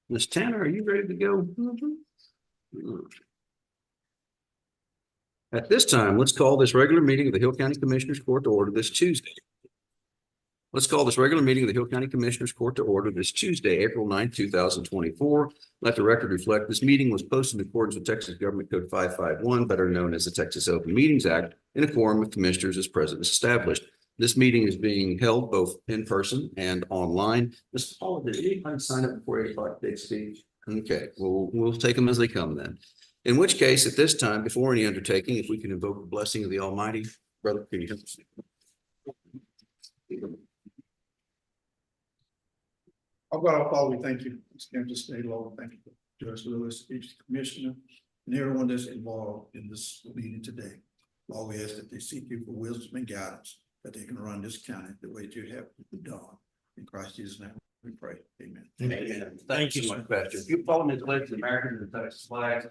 Ms. Tanner, are you ready to go? At this time, let's call this regular meeting of the Hill County Commissioners Court to order this Tuesday. Let's call this regular meeting of the Hill County Commissioners Court to order this Tuesday, April 9th, 2024. Let the record reflect this meeting was posted in accordance with Texas Government Code 551, better known as the Texas Open Meetings Act, in a quorum of commissioners as present as established. This meeting is being held both in person and online. Mr. Paul, did anybody sign up before 8 o'clock to take speech? Okay, well, we'll take them as they come then. In which case, at this time, before any undertaking, if we can invoke the blessing of the Almighty, brother, can you help us? Oh God, our Father, we thank you. Extend this day, Lord. Thank you for Judge Lewis, each commissioner, and everyone that's involved in this meeting today. Lord, we ask that they seek you for wisdom and guidance, that they can run this county the way that you have done. In Christ Jesus' name, we pray. Amen. Amen. Thank you so much, Pastor. If you follow me to pledge the American and the Texas flag.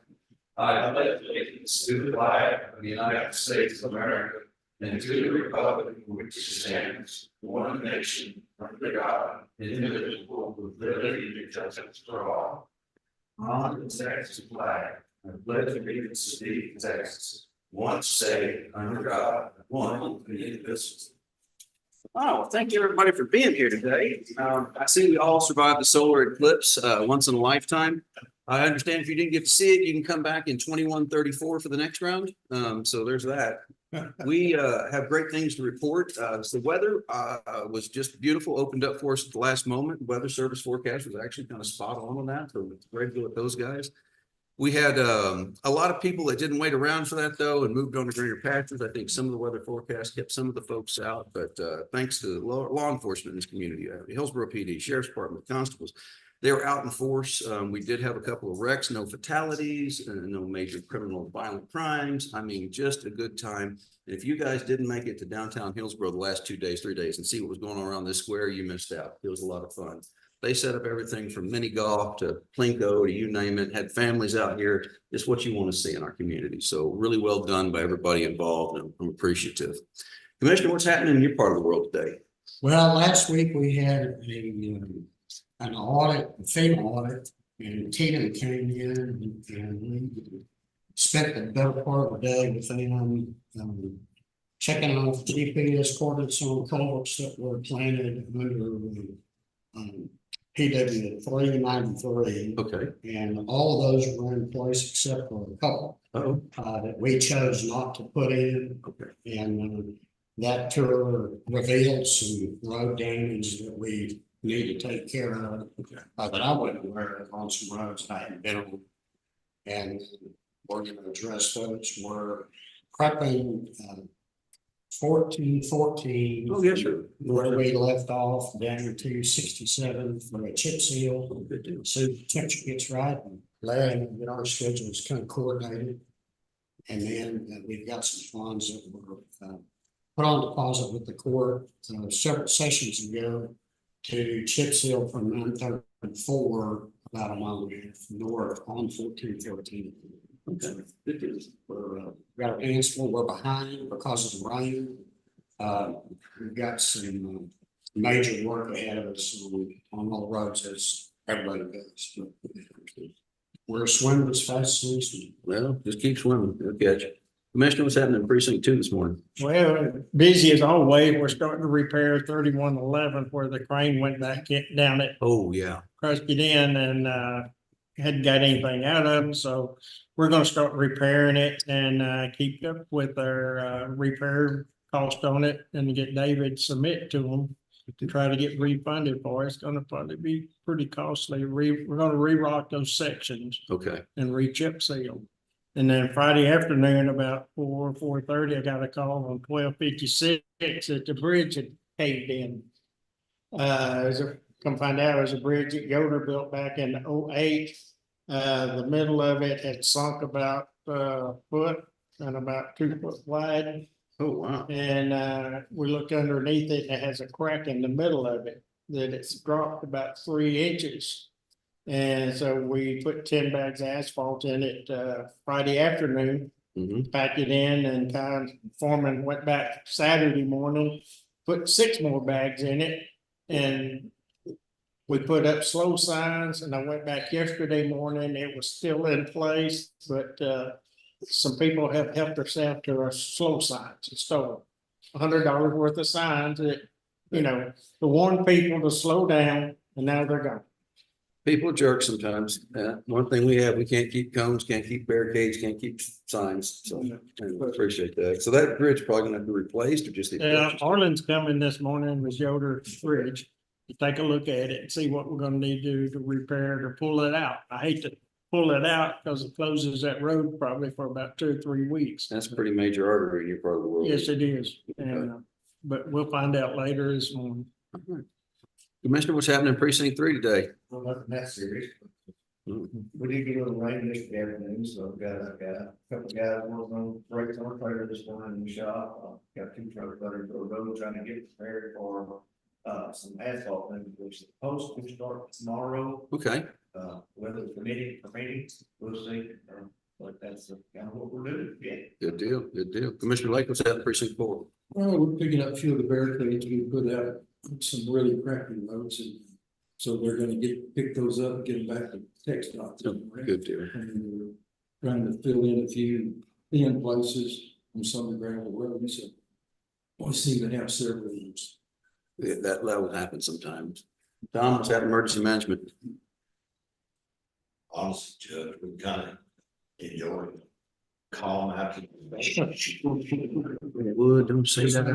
I pledge allegiance to the flag of the United States of America and to the republic for which it stands, one nation, under God, indivisible, with liberty and justice for all. On the Texas flag, I pledge allegiance to thee, Texas, one state, under God, one indivisible. Oh, thank you everybody for being here today. I see we all survived the solar eclipse once in a lifetime. I understand if you didn't get to see it, you can come back in 2134 for the next round. So there's that. We have great things to report. So the weather was just beautiful, opened up for us at the last moment. Weather service forecast was actually kind of spot on that. So it's great to go with those guys. We had a lot of people that didn't wait around for that though and moved on to greener pastures. I think some of the weather forecast kept some of the folks out, but thanks to law enforcement in this community, Hillsborough PD, Sheriff's Department, constables, they were out in force. We did have a couple of wrecks, no fatalities, no major criminal violent crimes. I mean, just a good time. And if you guys didn't make it to downtown Hillsborough the last 2 days, 3 days and see what was going on around this square, you missed out. It was a lot of fun. They set up everything from mini golf to Plinko to you name it, had families out here. It's what you want to see in our community. So really well done by everybody involved. And I'm appreciative. Commissioner, what's happening in your part of the world today? Well, last week we had an audit, a FEMA audit, and Tina came in and we spent the better part of the day with them checking off GPS coordinates on culverts that were planted under PW 393. Okay. And all of those were in place except for a couple that we chose not to put in. Okay. And that tour revealed some road damage that we need to take care of. Okay. That I wasn't aware of on some roads I hadn't been on. And we're going to address those. We're prepping 1414. Oh, yes, sir. Where we left off down to 67 for a chip seal. Good deal. So the temperature gets right and Larry and get our schedules kind of coordinated. And then we've got some funds that were put on deposit with the court several sessions ago to chip seal from 934 about a mile and a half north on 1414. Okay. Good deal. We're got our hands full. We're behind because of the rain. We've got some major work ahead of us on all the roads as everybody does. We're swimming as fast as we can. Well, just keep swimming. They'll catch you. Commissioner, what's happening in precinct 2 this morning? Well, busy as always. We're starting to repair 3111 where the crane went back down it, Oh, yeah. crushed it in and hadn't got anything out of them. So we're going to start repairing it and keep up with our repair cost on it and get David submit to them to try to get refunded for it. It's going to probably be pretty costly. We're going to re-rock those sections Okay. and re-chip seal. And then Friday afternoon, about 4:30, I got a call on 1256 that the bridge had caved in. Come find out it was a bridge that Yoder built back in 08. The middle of it had sunk about a foot and about 2 foot wide. Oh, wow. And we looked underneath it and it has a crack in the middle of it that it's dropped about 3 inches. And so we put 10 bags of asphalt in it Friday afternoon, packed it in, and kind of foreman went back Saturday morning, put 6 more bags in it. And We put up slow signs and I went back yesterday morning, it was still in place, but some people have helped themselves to our slow signs and stole $100 worth of signs that, you know, to warn people to slow down, and now they're gone. People are jerks sometimes. One thing we can't keep cones, can't keep barricades, can't keep signs. So I appreciate that. So that bridge probably gonna have to be replaced or just. Arlen's coming this morning with Yoder Bridge to take a look at it and see what we're gonna need to do to repair it or pull it out. I hate to pull it out because it closes that road probably for about 2 or 3 weeks. That's a pretty major artery in your part of the world. Yes, it is. And, but we'll find out later this morning. Commissioner, what's happening in precinct 3 today? Well, nothing that serious. Hmm. We did get a little rain yesterday afternoon, so I've got a couple of guys working on brakes on a trailer this morning in the shop. Got 2 trucks running for the road trying to get prepared for some asphalt, which is supposed to start tomorrow. Okay, Whether it's permitting, we'll see. But that's kind of what we're doing. Yeah. good deal, good deal. Commissioner Lake, what's happening in precinct 4? Well, we're picking up a few of the barricades we put out, some really crappy roads, and so they're gonna pick those up and get them back to TxDOT. Good deal. And we're trying to fill in a few thin places on some of the gravel roads, so we seem to have several of those. Yeah, that will happen sometimes. Tom, what's happening in emergency management? Honestly, Judge, we kind of enjoy calm after. Wood, don't say that.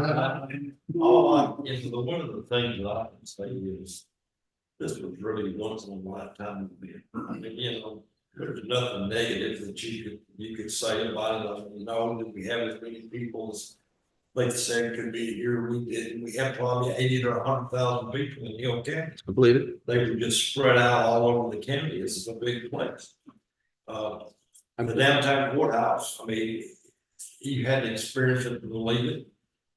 One of the things that I can say is, this was really once in a lifetime event. I mean, you know, there's nothing negative that you could say about it. I mean, that we have as many people as they said could be here. We didn't. We have probably 80 to 100,000 people in Hill County. I believe it. They were just spread out all over the county. This is a big place. The downtown courthouse, I mean, you had to experience it to believe it.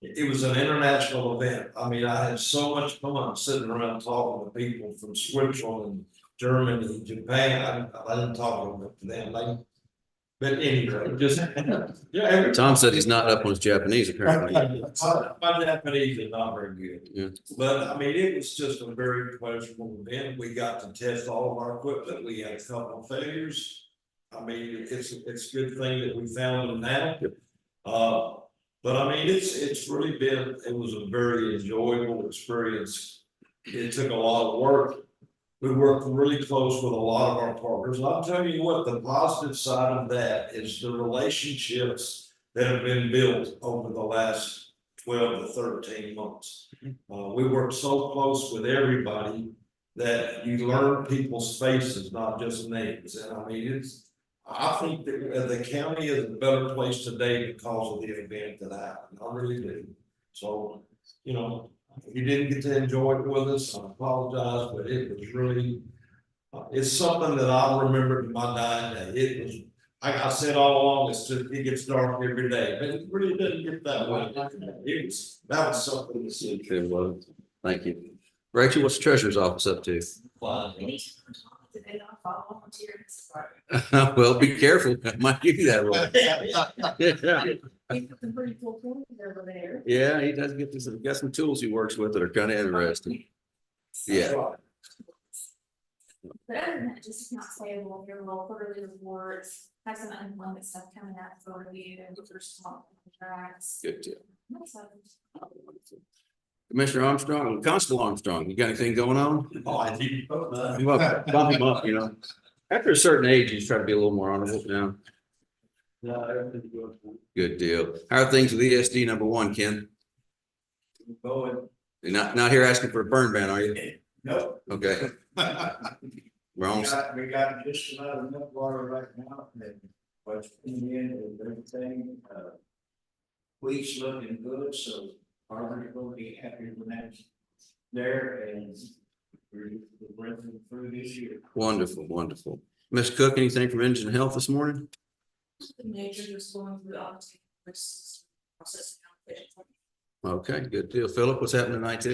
It was an international event. I mean, I had so much fun sitting around talking to people from Switzerland, Germany, Japan. I didn't talk to them. But anyway, just yeah. Tom said he's not up on his Japanese apparently. My Japanese is not very good. Yeah. But I mean, it was just a very pleasurable event. We got to test all of our equipment. We had a couple of failures. I mean, it's a good thing that we found them now. Yep. But I mean, it was a very enjoyable experience. It took a lot of work. We worked really close with a lot of our partners. And I'll tell you what, the positive side of that is the relationships that have been built over the last 12 to 13 months. We worked so close with everybody that you learn people's faces, not just names. And I mean, I think that the county is a better place today because of the event that happened. I really do. So, you know, if you didn't get to enjoy it with us, I apologize, but it was really, it's something that I'll remember to my dying day. It was, like I said all along, it gets dark every day, but it really doesn't get that way. That was something to see. It was. Thank you. Rachel, what's the treasurer's office up to? Well, be careful. I might give you that role. Yeah, he does got some tools he works with that are kind of interesting. Yeah. But other than that, just accounts payable, your little quarterly reports, have some unemployment stuff coming out for review, first month contracts. Good deal. That's all. Commissioner Armstrong, Constable Armstrong, you got anything going on? Oh, I did. Bump him up, you know. After a certain age, you try to be a little more honorable now. No, everything's good. Good deal. How are things with ESD #1, Ken? Going. You're not here asking for a burn ban, are you? No. Okay. We're almost, We got just about enough water right now, and what's coming in and everything, wheat's looking good, so farmers will be happy when that's there, and we're running through this year. wonderful, wonderful. Ms. Cook, anything from Engine Health this morning? The major just going through the opportunity process. Okay, good deal. Philip, what's happening in IT?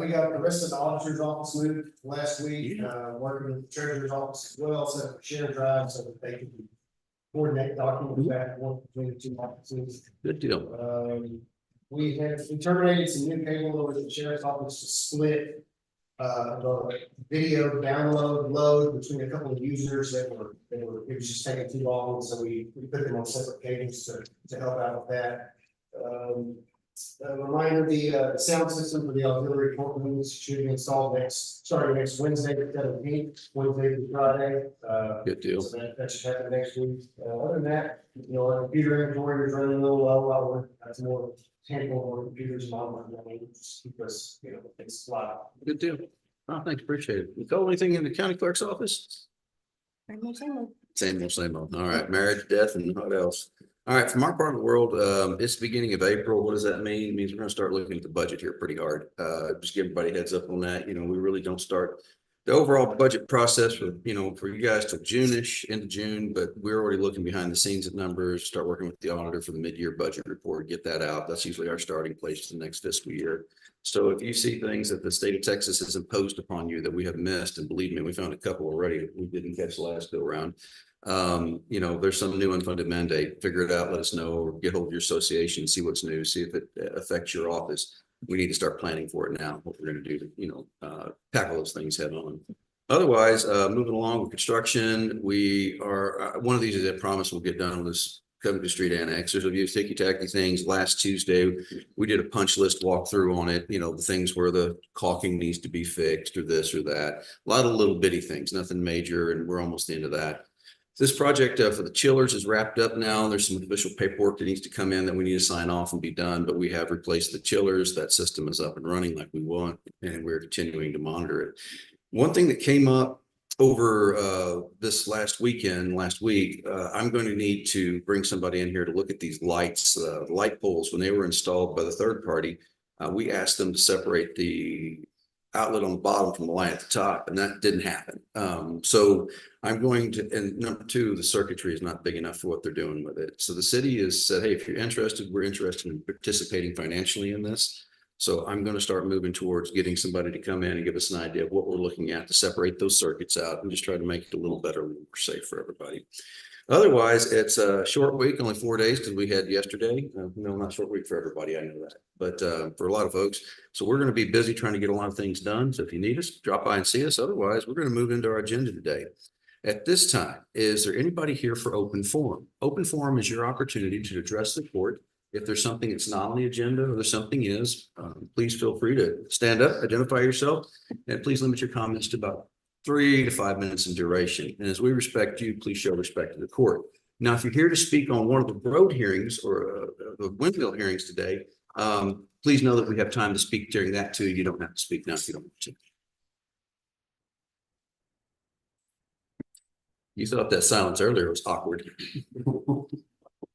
We got the rest of the auditor's office moved last week, working with the treasurer's office as well, set up a share drive so that they can coordinate documents back and forth between the 2 offices. Good deal. We terminated some new payroll over the sheriff's office to split the video download load between a couple of users that were, it was just taking too long, so we put them on separate cables to help out with that. A reminder, the sound system for the auxiliary courtrooms should be installed starting next Wednesday, the 17th, Wednesday through Friday. Good deal. So that should happen next week. Other than that, our computer inventory is running a little low. That's more tangible, more computers and all that. Just keep us, it's a lot. Good deal. Oh, thanks, appreciate it. Nicole, anything in the county clerk's office? Same old. All right, marriage, death, and what else? All right, from our part of the world, it's the beginning of April. What does that mean? It means we're gonna start looking at the budget here pretty hard. Just give everybody a heads up on that. We really don't start the overall budget process for you guys till June-ish, into June, but we're already looking behind the scenes at numbers, start working with the auditor for the mid-year budget report, get that out. That's usually our starting place for the next fiscal year. So if you see things that the state of Texas has imposed upon you that we have missed, and believe me, we found a couple already that we didn't catch last go around. There's some new unfunded mandate, figure it out, let us know, or get hold of your association, see what's new, see if it affects your office. We need to start planning for it now, what we're going to do to, tackle those things head on. Otherwise, moving along with construction, we are, one of these is I promise we'll get done with this Covington Street Annex. There's a few ticky-tacky things. Last Tuesday, we did a punch list walkthrough on it, the things where the caulking needs to be fixed or this or that. A lot of little bitty things, nothing major, and we're almost into that. This project for the chillers is wrapped up now. There's some official paperwork that needs to come in that we need to sign off and be done, but we have replaced the chillers. That system is up and running like we want, and we're continuing to monitor it. One thing that came up over this last week, I'm going to need to bring somebody in here to look at these lights, light poles. When they were installed by the third party, we asked them to separate the outlet on the bottom from the line at the top, and that didn't happen. So I'm going to, and number two, the circuitry is not big enough for what they're doing with it. So the city has said, hey, if you're interested, we're interested in participating financially in this. So I'm going to start moving towards getting somebody to come in and give us an idea of what we're looking at to separate those circuits out and just try to make it a little better, a little more safe for everybody. Otherwise, it's a short week, only 4 days because we had yesterday. No, not short week for everybody, I know that, but for a lot of folks. So we're going to be busy trying to get a lot of things done. So if you need us, drop by and see us. Otherwise, we're going to move into our agenda today. At this time, is there anybody here for open forum? Open forum is your opportunity to address the court. If there's something that's not on the agenda or there's something is, please feel free to stand up, identify yourself, and please limit your comments to about 3 to 5 minutes in duration. And as we respect you, please show respect to the court. Now, if you're here to speak on one of the road hearings or the windmill hearings today, please know that we have time to speak during that too. You don't have to speak now if you don't want to. You thought that silence earlier was awkward.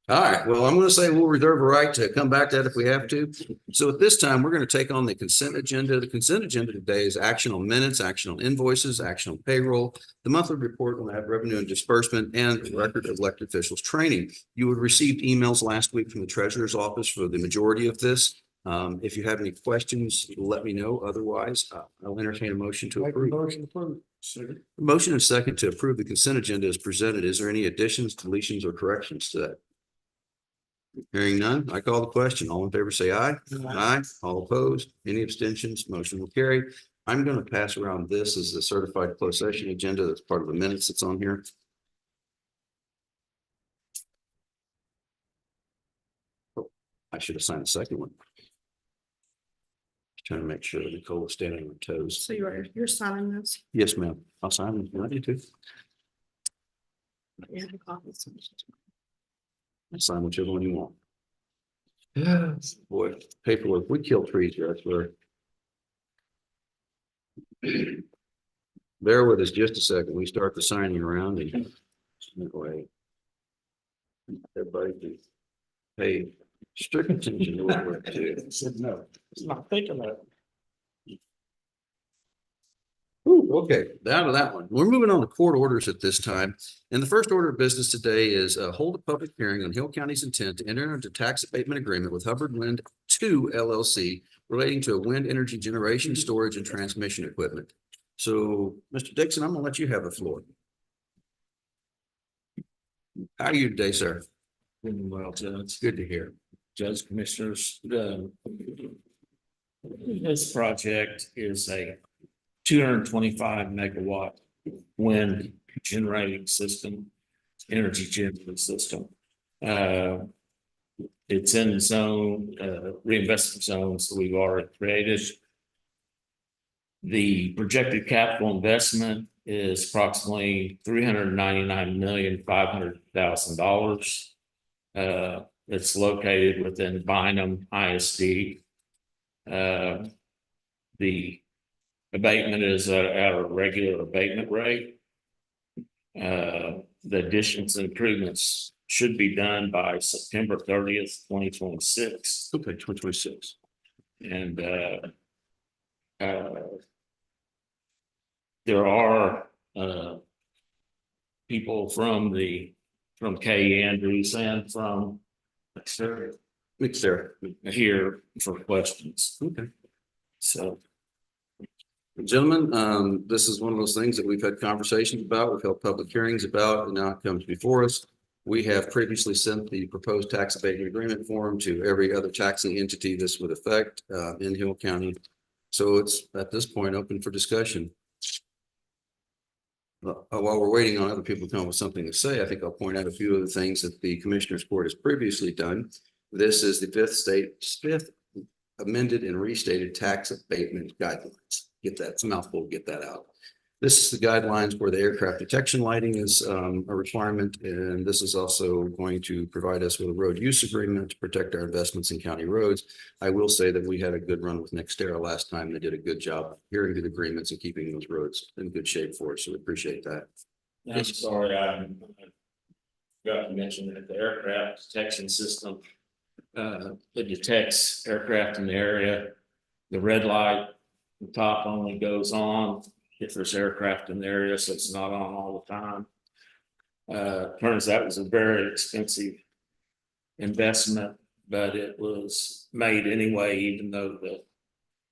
All right, well, I'm going to say we'll reserve a right to come back to that if we have to. So at this time, we're going to take on the consent agenda. The consent agenda today is action on minutes, action on invoices, action on payroll, the monthly report on that revenue and disbursement, and the record of elected officials training. You would received emails last week from the treasurer's office for the majority of this. If you have any questions, let me know. Otherwise, I'll entertain a motion to approve. Motion and second to approve the consent agenda as presented. Is there any additions, deletions, or corrections to that? Hearing none, I call the question. All in favor, say aye. Aye. All opposed? Any abstentions? Motion will carry. I'm going to pass around this as the certified closed session agenda. That's part of the minutes that's on here. Oh, I should have signed the second one. Trying to make sure that Nicole is standing on her toes. So you're signing this? Yes, ma'am. I'll sign them if you want me to. You have copies. Sign whichever one you want. Yes, boy, paperwork. We kill trees here, I swear. Bear with us just a second. We start the signing around and way. Everybody do pay strict attention to what we're doing. Said no, it's not thinking of it. Ooh, okay, down to that one. We're moving on to court orders at this time. And the first order of business today is hold a public hearing on Hill County's intent to enter into tax abatement agreement with Hubbard Wind 2 LLC relating to a wind energy generation, storage, and transmission equipment. So, Mr. Dixon, I'm gonna let you have the floor. How are you today, sir? Doing well, Judge. It's good to hear. Judge, Commissioners, this project is a 225 megawatt wind generating system, energy generating system. It's in zone, reinvestment zones that we've already created. The projected capital investment is approximately $399,500,000. It's located within Bynum ISD. The abatement is at a regular abatement rate. The additions and improvements should be done by September 30th, 2026. Okay, 2026. And there are people from K. Andrews and from McSarah. here for questions. Okay. So Gentlemen, this is one of those things that we've had conversations about, we've held public hearings about, and now it comes before us. We have previously sent the proposed tax abatement agreement form to every other taxing entity this would affect in Hill County. So it's at this point open for discussion. While we're waiting on other people to come up with something to say, I think I'll point out a few of the things that the Commissioners Court has previously done. This is the fifth amended and restated tax abatement guidelines. Get that, it's a mouthful, get that out. This is the guidelines where the aircraft detection lighting is a requirement, and this is also going to provide us with a road use agreement to protect our investments in county roads. I will say that we had a good run with Nextera last time. They did a good job hearing the agreements and keeping those roads in good shape for us, so we appreciate that. I'm sorry, I forgot to mention that the aircraft detection system, it detects aircraft in the area. The red light, the top only goes on if there's aircraft in the area, so it's not on all the time. Turns out it was a very expensive investment, but it was made anyway, even though the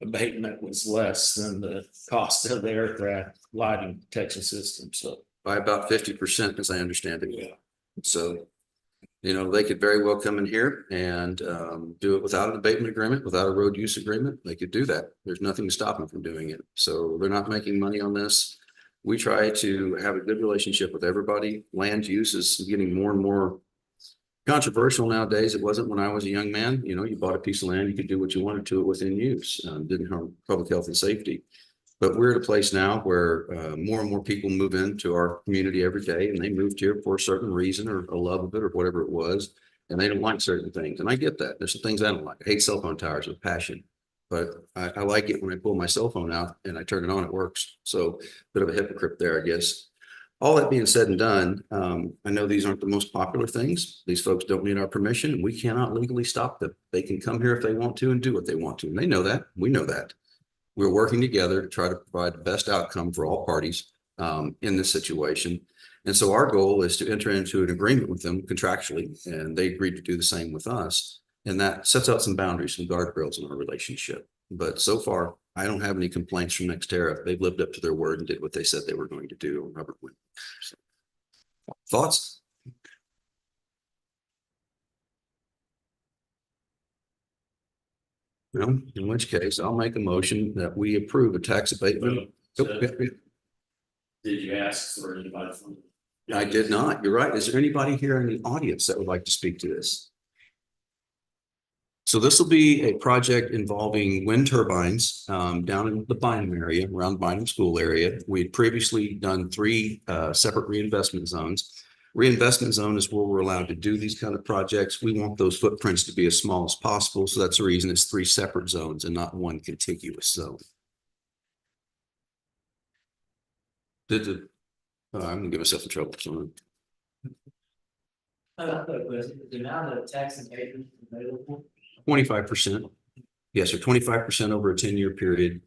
abatement was less than the cost of the aircraft lighting detection system. So By about 50%, as I understand it. yeah. So, you know, they could very well come in here and do it without an abatement agreement, without a road use agreement. They could do that. There's nothing to stop them from doing it. So they're not making money on this. We try to have a good relationship with everybody. Land use is getting more and more controversial nowadays. It wasn't when I was a young man. You know, you bought a piece of land, you could do what you wanted to it within use. Didn't harm public health and safety. But we're at a place now where more and more people move into our community every day, and they moved here for a certain reason or a love of it or whatever it was. And they don't like certain things. And I get that. There's some things I don't like. I hate cell phone towers with passion, but I like it when I pull my cell phone out and I turn it on, it works. So bit of a hypocrite there, I guess. All that being said and done, I know these aren't the most popular things. These folks don't need our permission. We cannot legally stop them. They can come here if they want to and do what they want to. And they know that. We know that. We're working together to try to provide the best outcome for all parties in this situation. And so our goal is to enter into an agreement with them contractually, and they agreed to do the same with us. And that sets out some boundaries, some guardrails in our relationship. But so far, I don't have any complaints from Nextera. They've lived up to their word and did what they said they were going to do. Robert Wynn. So, thoughts? No, in which case I'll make a motion that we approve a tax abatement. Did you ask for anybody from? I did not. You're right. Is there anybody here in the audience that would like to speak to this? So this will be a project involving wind turbines down in the Bynum area, around Bynum School area. We had previously done 3 separate reinvestment zones. Reinvestment zone is where we're allowed to do these kind of projects. We want those footprints to be as small as possible. So that's the reason it's 3 separate zones and not one contiguous zone. I'm gonna give myself in trouble. So. The amount of tax abatement available. 25%. Yes, or 25% over a 10-year period.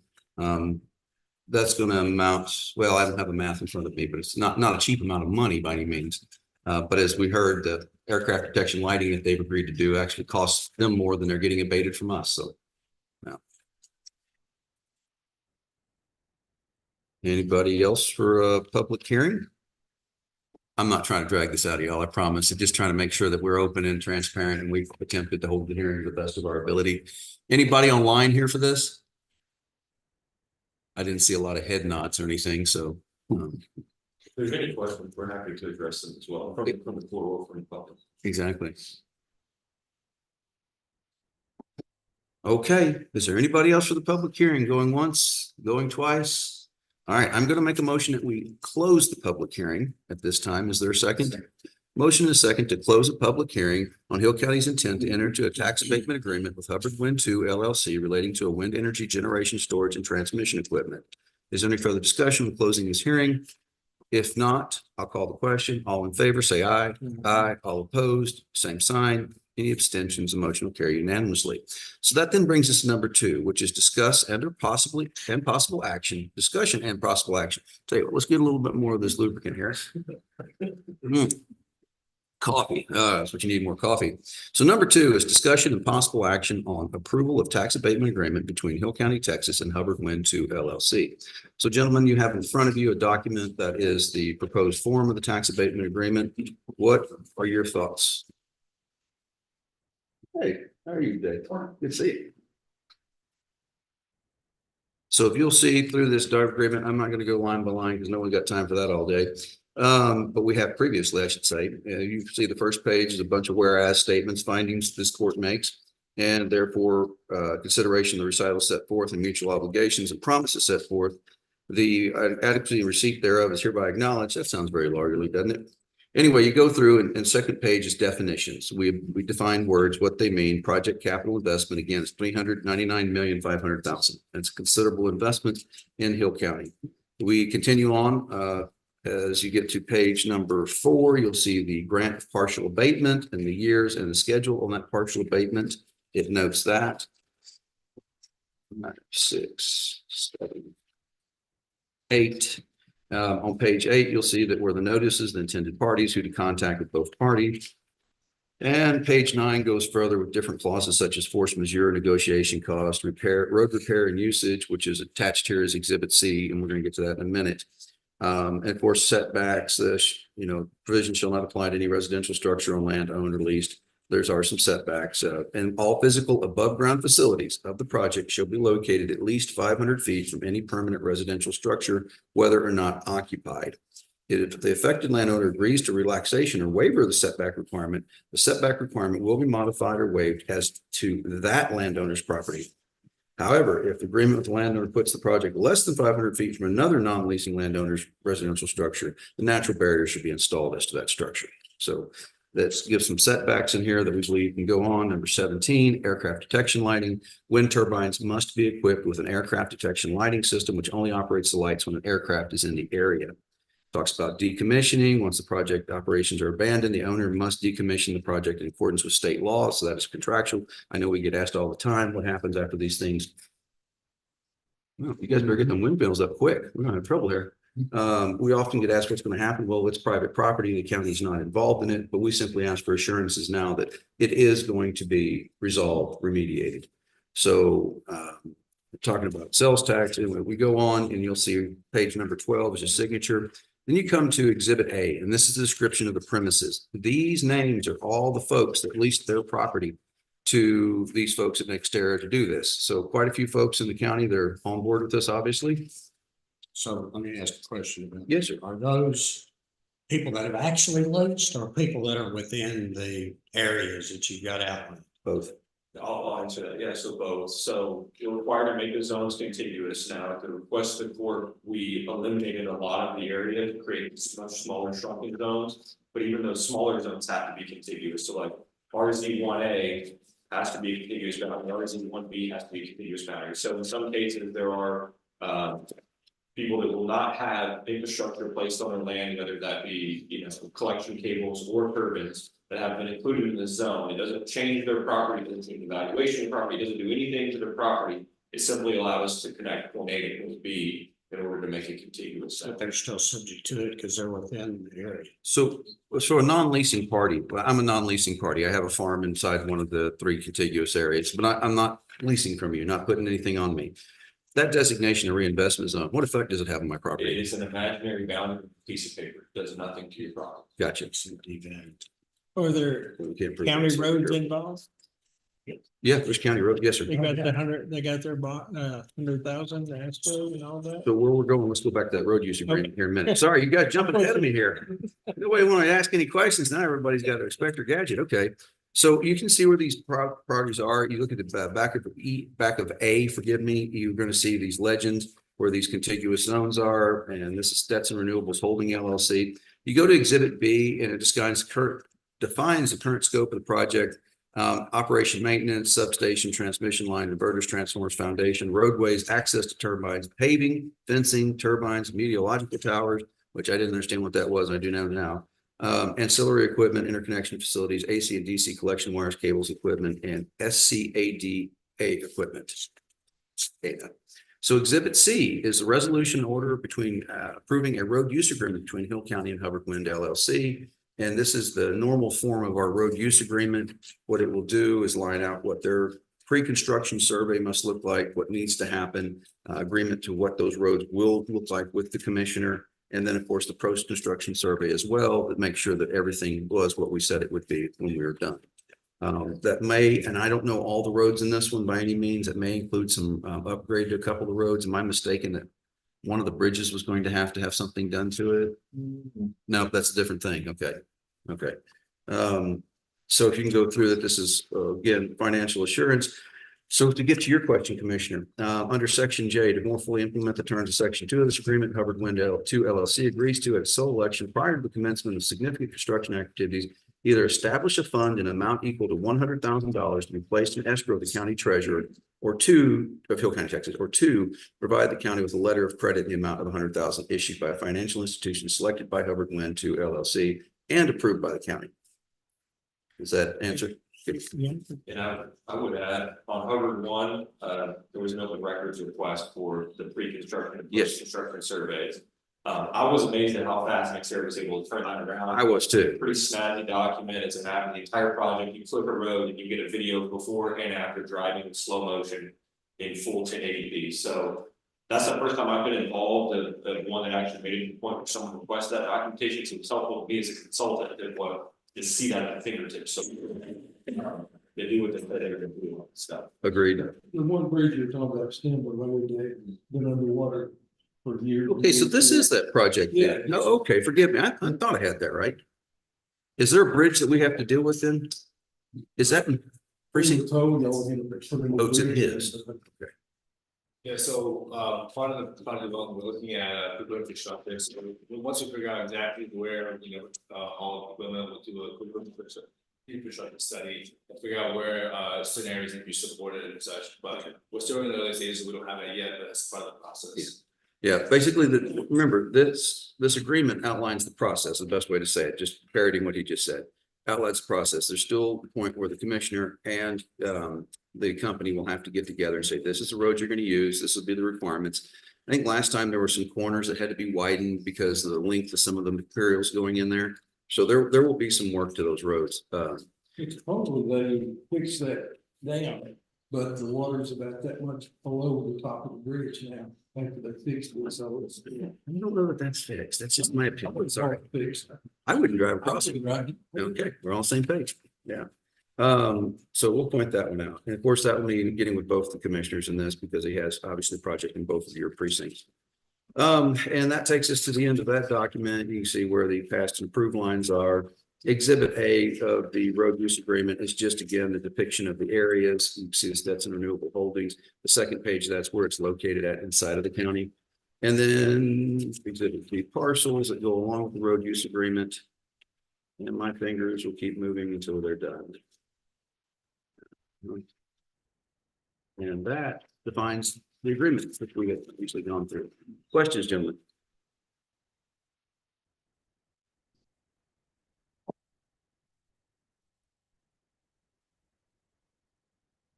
That's going to amount, well, I don't have a math in front of me, but it's not a cheap amount of money by any means. But as we heard, the aircraft detection lighting that they've agreed to do actually costs them more than they're getting abated from us. So, yeah. Anybody else for a public hearing? I'm not trying to drag this out of y'all, I promise. I'm just trying to make sure that we're open and transparent, and we've attempted to hold the hearing to the best of our ability. Anybody online here for this? I didn't see a lot of head nods or anything, so. If there's any questions, we're happy to address them as well, from the floor or from the public. Exactly. Okay, is there anybody else for the public hearing going once, going twice? All right, I'm gonna make a motion that we close the public hearing at this time. Is there a second? Motion is second to close a public hearing on Hill County's intent to enter into a tax abatement agreement with Hubbard Wind Two LLC relating to a wind energy generation, storage, and transmission equipment. Is there any further discussion on closing this hearing? If not, I'll call the question. All in favor, say aye. Aye. All opposed, same sign. Any abstentions, the motion will carry unanimously. So that then brings us to number 2, which is discuss and possible action, discussion and possible action. Tell you what, let's get a little bit more of this lubricant here. Coffee, that's what you need, more coffee. So number 2 is discussion and possible action on approval of tax abatement agreement between Hill County, Texas and Hubbard Wind 2 LLC. So gentlemen, you have in front of you a document that is the proposed form of the tax abatement agreement. What are your thoughts? Hey, how are you today? Good to see you. So if you'll see through this DART agreement, I'm not going to go line by line because no one got time for that all day. But we have previously, I should say, you see the first page is a bunch of whereas statements, findings this court makes, and therefore consideration of the recital set forth and mutual obligations and promises set forth. The adequacy and receipt thereof is hereby acknowledged. That sounds very lawyerly, doesn't it? Anyway, you go through and second page is definitions. We define words, what they mean. Project capital investment, again, it's $399,500,000. That's a considerable investment in Hill County. We continue on. As you get to page number 4, you'll see the grant of partial abatement and the years and the schedule on that partial abatement. It notes that. 6, 7, 8. On page 8, you'll see that where the notices, the intended parties, who to contact with both parties. And page 9 goes further with different clauses such as force majeure, negotiation cost, repair, road repair and usage, which is attached here as Exhibit C, and we're going to get to that in a minute. And of course, setbacks, provision shall not apply to any residential structure on land owned or leased. There's some setbacks, and all physical above ground facilities of the project shall be located at least 500 feet from any permanent residential structure, whether or not occupied. If the affected landowner agrees to relaxation or waiver of the setback requirement, the setback requirement will be modified or waived as to that landowner's property. However, if the agreement with the landowner puts the project less than 500 feet from another non-leasing landowner's residential structure, the natural barrier should be installed as to that structure. So that gives some setbacks in here that we believe can go on. Number 17, aircraft detection lighting. Wind turbines must be equipped with an aircraft detection lighting system, which only operates the lights when an aircraft is in the area. Talks about decommissioning. Once the project operations are abandoned, the owner must decommission the project in accordance with state law. So that is contractual. I know we get asked all the time, what happens after these things? Well, you guys better get them windmills up quick. We're gonna have trouble here. We often get asked what's going to happen. Well, it's private property. The county's not involved in it, but we simply ask for assurances now that it is going to be resolved, remediated. So talking about sales tax, and we go on and you'll see page number 12 is a signature. Then you come to Exhibit A, and this is the description of the premises. These names are all the folks that leased their property to these folks at NextEra to do this. So quite a few folks in the county, they're on board with this, obviously. So let me ask a question about. Yes, sir. Are those people that have actually leased or people that are within the areas that you got outlined? Both. I'll answer that. Yeah, so both. So you're required to make the zones contiguous. Now, at the request of the court, we eliminated a lot of the area to create much smaller shrunken zones. But even those smaller zones have to be contiguous. So like RZ 1A has to be contiguous boundary, RZ 1B has to be contiguous boundary. So in some cases, there are people that will not have infrastructure placed on their land, whether that be, collection cables or turbines that have been included in the zone. It doesn't change their property, it doesn't change the valuation of property, it doesn't do anything to their property. It simply allows us to connect point A to point B in order to make it contiguous. But they're still subject to it because they're within the area. So a non-leasing party, well, I'm a non-leasing party. I have a farm inside one of the 3 contiguous areas, but I'm not leasing from you, not putting anything on me. That designation of reinvestment zone, what effect does it have on my property? It is an imaginary boundary piece of paper, it does nothing to your property. Gotcha. Are there We can't prove county it's roads here. involved? Yeah, Bush County Road, yes, sir. They got the hundred, they got their bought, 100,000, the escrow and all that. So where we're going, let's go back to that road use agreement here in a minute. Sorry, you got jumping ahead of me here. Nobody want to ask any questions. Now everybody's got their Inspector Gadget. Okay. So you can see where these properties are. You look at the back of A, forgive me, you're going to see these legends where these contiguous zones are. And this is Stetson Renewables Holding LLC. You go to Exhibit B and it defines the current scope of the project. Operation, maintenance, substation, transmission line, inverters, transformers, foundation, roadways, access to turbines, paving, fencing, turbines, meteorological towers, which I didn't understand what that was. I do know now. Ancillary equipment, interconnection facilities, AC and DC collection wires, cables, equipment, and SCADA equipment. So Exhibit C is the resolution order between approving a road use agreement between Hill County and Hubbard Wind LLC. And this is the normal form of our road use agreement. What it will do is line out what their pre-construction survey must look like, what needs to happen, agreement to what those roads will look like with the commissioner. And then, of course, the post-construction survey as well, that makes sure that everything was what we said it would be when we were done. That may, and I don't know all the roads in this one by any means, it may include some upgrade to a couple of roads. Am I mistaken that one of the bridges was going to have something done to it? No, that's a different thing. Okay. Okay. So if you can go through that, this is again, financial assurance. So to get to your question, Commissioner, under Section J, to more fully implement the terms of Section 2 of this agreement, Hubbard Wind 2 LLC agrees to, at its sole election, prior to the commencement of significant construction activities, either establish a fund in amount equal to $100,000 to be placed in escrow of the county treasurer, or two, of Hill County, Texas, or two, provide the county with a letter of credit in the amount of $100,000 issued by a financial institution selected by Hubbard Wind 2 LLC and approved by the county. Does that answer? Yeah. And I would add, on Hubbard 1, there was an open records request for the pre-construction and Yes. post-construction surveys. I was amazed at how fast NextEra was able to turn that around. I was too. Pretty snazzy document. It's a map of the entire project. You flip a road and you get a video before and after driving in slow motion in full 1080p. So that's the first time I've been involved of one that actually made a point where someone requested that documentation. So it's helpful to me as a consultant to see that at fingertips. So they do what they said they were going to do. Stuff. Agreed. The one bridge you're talking about, Stamford Road, they've been underwater for years. Okay, so this is that project. Yeah. No, okay, forgive me. I thought I had that right. Is there a bridge that we have to deal with then? Is that in precinct? Told y'all in the. Oh, it's in his. Okay. Yeah, so part of the development, we're looking at quick infrastructure. So once we figure out exactly where, all equipment, we'll do a quick infrastructure study and figure out where certain areas need to be supported and such. But we're still in the early stages, we don't have it yet, but that's part of the process. Yeah, basically, remember, this agreement outlines the process, the best way to say it, just parodying what he just said. Outlines the process. There's still a point where the commissioner and the company will have to get together and say, this is the road you're going to use. This will be the requirements. I think last time there were some corners that had to be widened because of the length of some of the materials going in there. So there will be some work to those roads. Supposedly they fixed that dam, but the water's about that much below the top of the bridge now. After they fixed it, so it's. I don't know that that's fixed. That's just my opinion. Sorry. Fixed. I wouldn't drive across it. Right. Okay, we're on the same page. Yeah. So we'll point that one out. And of course, that will be getting with both the commissioners in this because he has obviously the project in both of your precincts. And that takes us to the end of that document. You can see where the past and approved lines are. Exhibit A of the road use agreement is just again the depiction of the areas. You can see the Stetson Renewable Holdings. The second page, that's where it's located at inside of the county. And then exhibit B parcels that go along with the road use agreement. And my fingers will keep moving until they're done. And that defines the agreement, which we have usually gone through. Questions, gentlemen?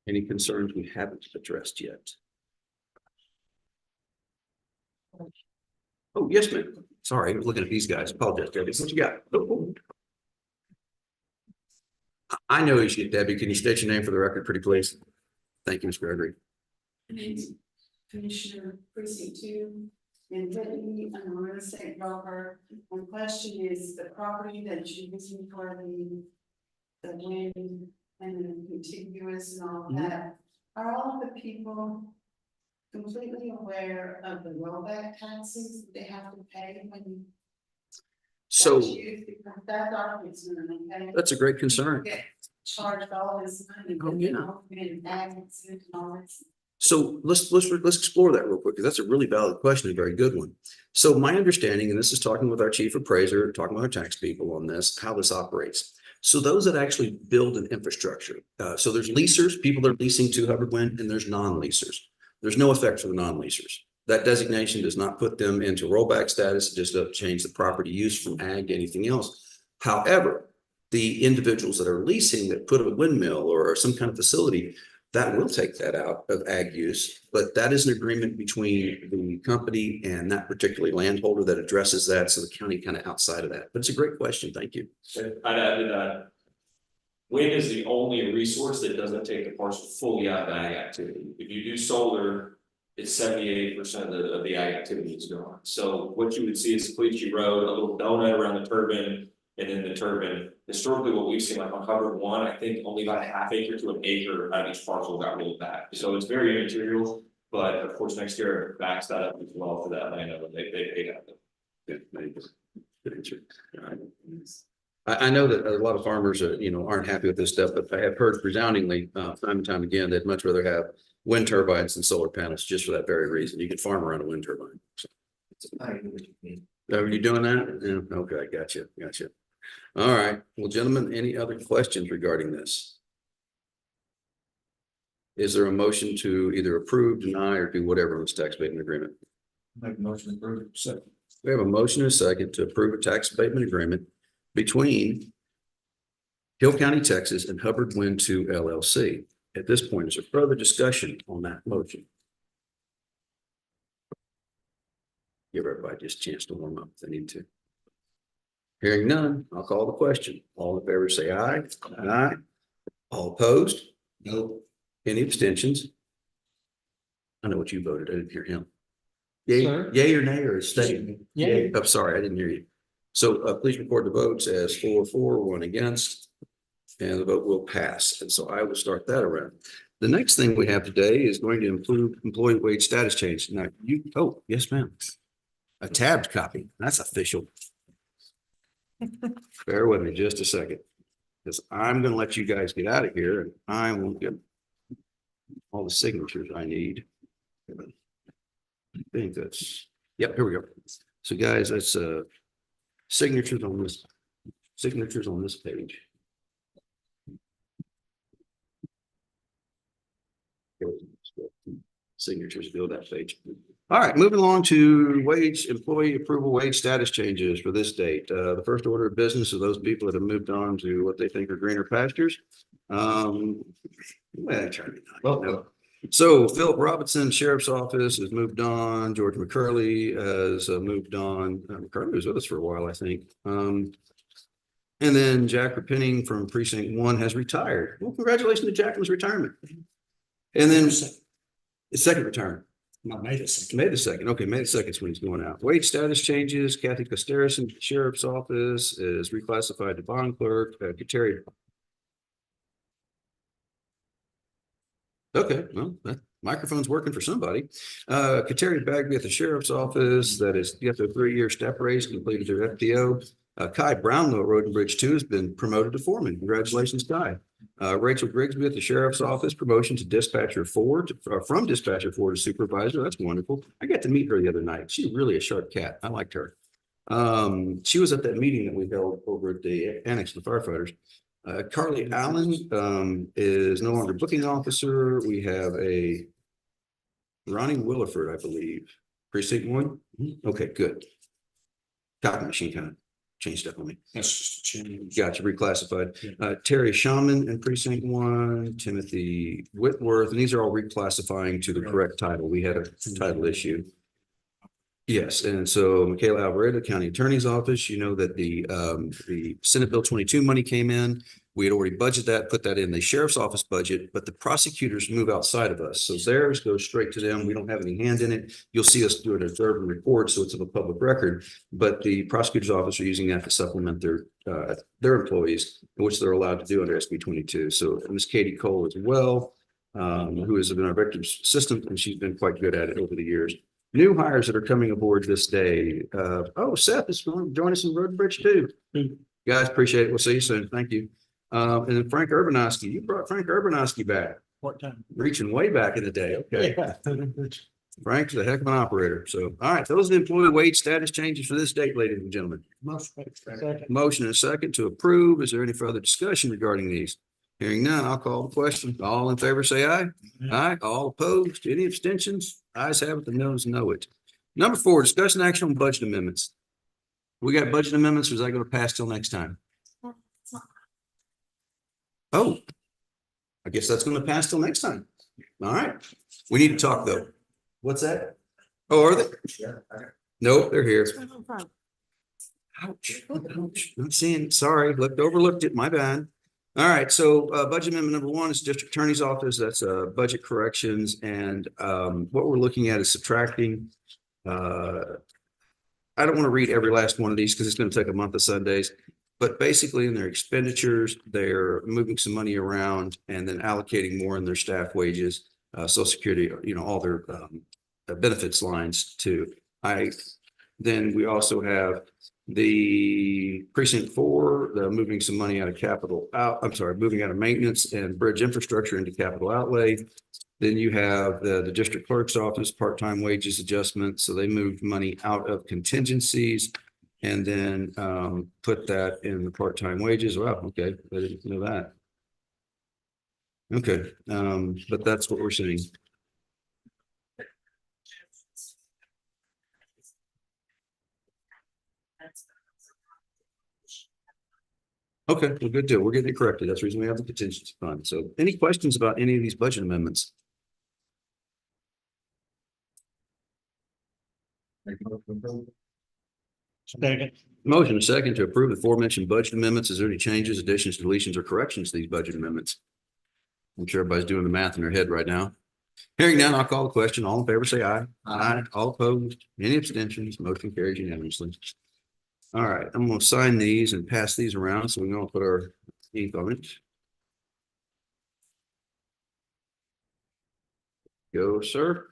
Any concerns we haven't addressed yet? Oh, yes, ma'am. Sorry, I was looking at these guys. Apologize, Debbie. What you got? Oh. I know you, Debbie. Can you state your name for the record, pretty please? Thank you, Ms. Gregory. Commissioner Precinct 2 and Brittany, I'm a real estate broker. My question is the property that you're using for the wind and then contiguous and all that. Are all of the people completely aware of the rollback taxes that they have to pay when? So that's used? Because that's our concern, okay? that's a great concern. Get charged all this money. Oh, yeah. And taxes and all this. So let's explore that real quick, because that's a really valid question, a very good one. So my understanding, and this is talking with our chief appraiser, talking with our tax people on this, how this operates. So those that actually build an infrastructure, so there's leasers, people that are leasing to Hubbard Wind, and there's non-leasers. There's no effect for the non-leasers. That designation does not put them into rollback status. It just doesn't change the property use from ag to anything else. However, the individuals that are leasing that put a windmill or some kind of facility, that will take that out of ag use, but that is an agreement between the company and that particular landholder that addresses that. So the county kind of outside of that, but it's a great question. Thank you. I'd add that wind is the only resource that doesn't take the parcel fully out of ag activity. If you do solar, it's 78% of the ag activity is gone. So what you would see is Cleachy Road, a little donut around the turbine, and then the turbine. Historically, what we've seen, like on Hubbard 1, I think only about a half acre to an acre out of each parcel got rolled back. So it's very immaterial, but of course, next year it backs that up as well for that landowner. They paid out. Good, thank you. Good answer. All right. I know that a lot of farmers are, aren't happy with this stuff, but I have heard resoundingly, time and time again, they'd much rather have wind turbines than solar panels, just for that very reason. You can farm around a wind turbine. So. Are you doing that? Yeah, okay, gotcha. All right, well, gentlemen, any other questions regarding this? Is there a motion to either approve, deny, or do whatever on this tax abatement agreement? Make a motion to approve. Second. We have a motion and a second to approve a tax abatement agreement between Hill County, Texas and Hubbard Wind 2 LLC. At this point, is there further discussion on that motion? Give everybody just a chance to warm up if they need to. Hearing none, I'll call the question. All in favor, say aye. Aye. All opposed? No. Any abstentions? I know what you voted. I didn't hear him. Yay, Sir? yay or nay or stay? Yay. I'm sorry, I didn't hear you. So please record the votes as 4-4, 1 against, and the vote will pass. And so I will start that around. The next thing we have today is going to include employee wage status change. Now oh, yes, ma'am. A tabbed copy. That's official. Bear with me just a second, because I'm going to let you guys get out of here and I will get all the signatures I need. I think that's, yep, here we go. So guys, that's signatures on this page. Signatures go that page. All right, moving along to employee approval wage status changes for this date. The first order of business of those people that have moved on to what they think are greener pastures. So Philip Robinson, Sheriff's Office, has moved on. George McCurley has moved on. McCurley was with us for a while, I think. And then Jack Repenning from Precinct 1 has retired. Well, congratulations to Jack on his retirement. And then his second retirement. May the 2nd. May the 2nd. Okay, May the 2nd is when he's going out. Wage status changes. Kathy Costeris, Sheriff's Office, is reclassified to bond clerk. Kateri. Okay, well, that microphone's working for somebody. Kateri Bagby at the Sheriff's Office, that is, you have to 3-year step raise, completed their FPO. Kai Brownlow, Road and Bridge 2, has been promoted to foreman. Congratulations, Kai. Rachel Grigsby at the Sheriff's Office, promotion to dispatcher 4, from dispatcher 4 to supervisor. That's wonderful. I got to meet her the other night. She's really a sharp cat. I liked her. She was at that meeting that we held over at the Annex of the Firefighters. Carly Allen is no longer booking officer. We have a Ronnie Williford, I believe. Precinct 1? Okay, good. Copy machine kind of changed up on me. That's just a change. Gotcha, reclassified. Terry Shaman in Precinct 1, Timothy Whitworth, and these are all reclassifying to the correct title. We had a title issue. Yes, and so Michaela Alvarado, County Attorney's Office, you know that the Senate Bill 22 money came in. We had already budgeted that, put that in the sheriff's office budget, but the prosecutors move outside of us. So theirs goes straight to them. We don't have any hand in it. You'll see us do an observer report, so it's of a public record. But the prosecutor's office are using that to supplement their employees, which they're allowed to do under SB 22. So Ms. Katie Cole as well, who has been our victim's assistant, and she's been quite good at it over the years. New hires that are coming aboard this day. Seth is going to join us in Road and Bridge too. Guys, appreciate it. We'll see you soon. Thank you. And then Frank Urbanowski, you brought Frank Urbanowski back, What time? reaching way back in the day. Okay. Yeah. Frank's a heck of an operator. So, all right, those are the employee wage status changes for this date, ladies and gentlemen. Motion and a second to approve. Is there any further discussion regarding these? Hearing none, I'll call the question. All in favor, say aye. Aye. All opposed? Any abstentions? Ayes have it, the noes know it. Number 4, discussion action on budget amendments. We got budget amendments, or is that going to pass till next time? Oh, I guess that's going to pass till next time. All right. We need to talk though. What's that? Oh, are they? Nope, they're here. Ouch. Ouch. I'm seeing, sorry, overlooked it. My bad. All right, so budget amendment number 1 is district attorney's office. That's budget corrections, and what we're looking at is subtracting. I don't want to read every last one of these because it's going to take a month of Sundays, but basically in their expenditures, they're moving some money around and then allocating more in their staff wages, Social Security, all their benefits lines too. Then we also have the precinct 4, moving some money out of moving out of maintenance and bridge infrastructure into capital outlay. Then you have the district clerk's office, part-time wages adjustment. So they moved money out of contingencies and then put that in the part-time wages. Wow, okay, I didn't know that. Okay, but that's what we're seeing. Okay, well, good deal. We're getting it corrected. That's the reason we have the contingency fund. So any questions about any of these budget amendments? Second. Motion a second to approve the aforementioned budget amendments. Is there any changes, additions, deletions, or corrections to these budget amendments? I'm sure everybody's doing the math in their head right now. Hearing none, I'll call the question. All in favor, say aye. Aye. All opposed? Any abstentions? Motion carries unanimously. All right, I'm going to sign these and pass these around so we can all put our ink on it. Go, sir.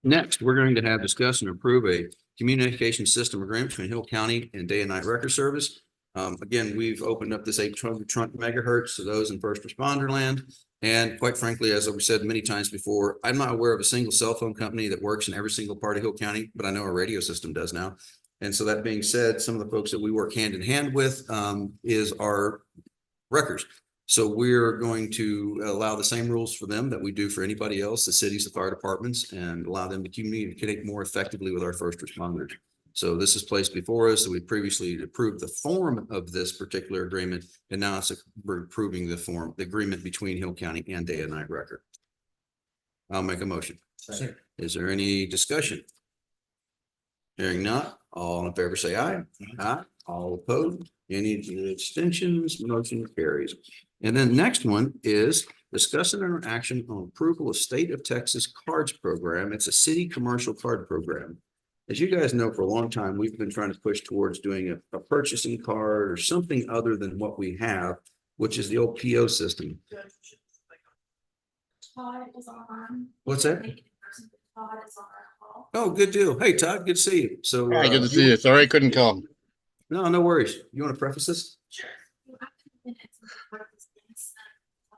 Next, we're going to have discuss and approve a communication system agreement between Hill County and Day and Night Record Service. Again, we've opened up this 800 megahertz to those in first responder land. And quite frankly, as I've said many times before, I'm not aware of a single cell phone company that works in every single part of Hill County, but I know our radio system does now. And so that being said, some of the folks that we work hand in hand with is our records. So we're going to allow the same rules for them that we do for anybody else, the cities, the fire departments, and allow them to communicate more effectively with our first responders. So this is placed before us. We previously approved the form of this particular agreement, and now we're approving the agreement between Hill County and Day and Night Record. I'll make a motion. Second. Is there any discussion? Hearing none, all in favor say aye. Aye. All opposed? Any abstentions? Motion carries. And then next one is discussing an action on approval of State of Texas Cards Program. It's a city commercial card program. As you guys know, for a long time, we've been trying to push towards doing a purchasing card or something other than what we have, which is the old PO system. Todd is on. What's that? Todd is on our call. Oh, good deal. Hey, Todd, good to see you. So Hi, good to see you. Sorry I couldn't come. No worries. You want to preface this? Sure.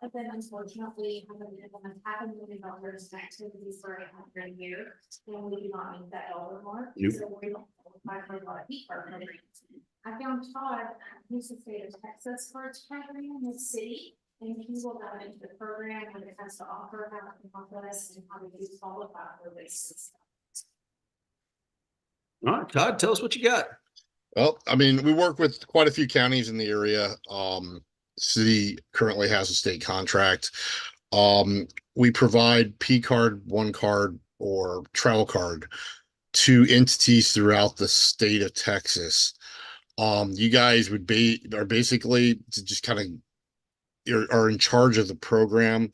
I've been unfortunately having $500 million in activities for a year, and we do not meet that dollar mark. Nope. So we don't qualify for a lot of heat programs. I found Todd, who's the State of Texas Cards program in the city, and he will dive into the program when it comes to offer, how to come up with us, and how to do qualify for this. All right, Todd, tell us what you got. Well, I mean, we work with quite a few counties in the area. City currently has a state contract. We provide P card, one card, or travel card two entities throughout the state of Texas. You guys are basically to just kind of are in charge of the program.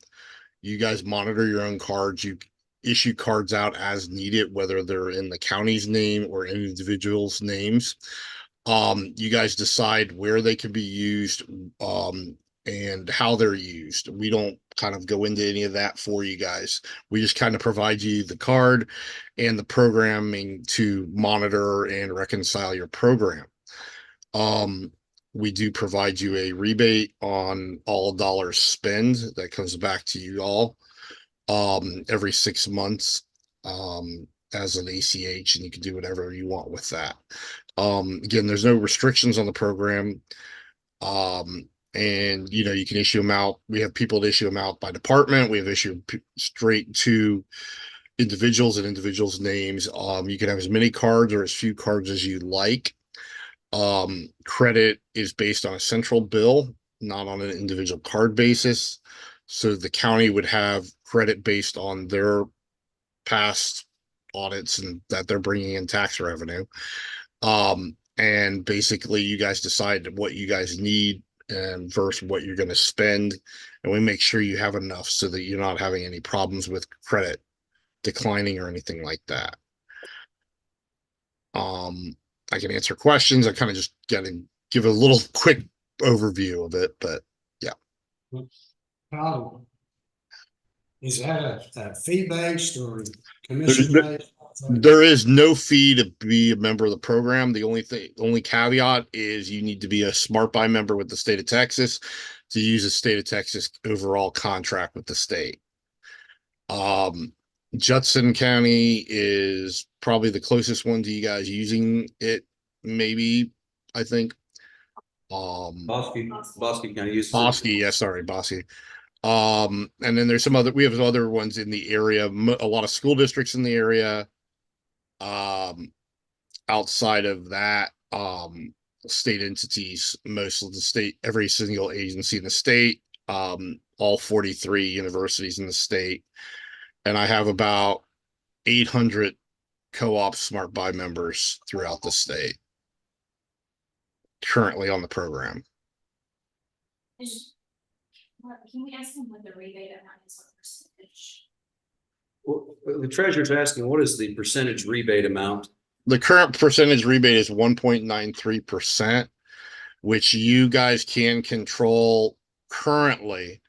You guys monitor your own cards. You issue cards out as needed, whether they're in the county's name or in individuals' names. You guys decide where they can be used, and how they're used. We don't kind of go into any of that for you guys. We just kind of provide you the card and the programming to monitor and reconcile your program. We do provide you a rebate on all dollars spent that comes back to you all every 6 months as an ACH, and you can do whatever you want with that. Again, there's no restrictions on the program. And you can issue them out. We have people to issue them out by department. We have issued straight to individuals and individuals' names. You can have as many cards or as few cards as you like. Credit is based on a central bill, not on an individual card basis. So the county would have credit based on their past audits and that they're bringing in tax revenue. And basically you guys decide what you guys need and versus what you're going to spend. And we make sure you have enough so that you're not having any problems with credit declining or anything like that. I can answer questions. I kind of just give a little quick overview of it, but yeah. Is that a fee based or commission based? There is no fee to be a member of the program. The only caveat is you need to be a Smart Buy member with the state of Texas to use the state of Texas overall contract with the state. Judson County is probably the closest one to you guys using it. Maybe, I think. Bosque County uses. Bosque, yeah, sorry, Bosque. And then there's we have other ones in the area, a lot of school districts in the area. Outside of that, state entities, most of the state, every single agency in the state, all 43 universities in the state. And I have about 800 co-op Smart Buy members throughout the state currently on the program. Can we ask them what the rebate amount is, what percentage? Well, the treasurer's asking, what is the percentage rebate amount? The current percentage rebate is 1.93%, which you guys can control currently.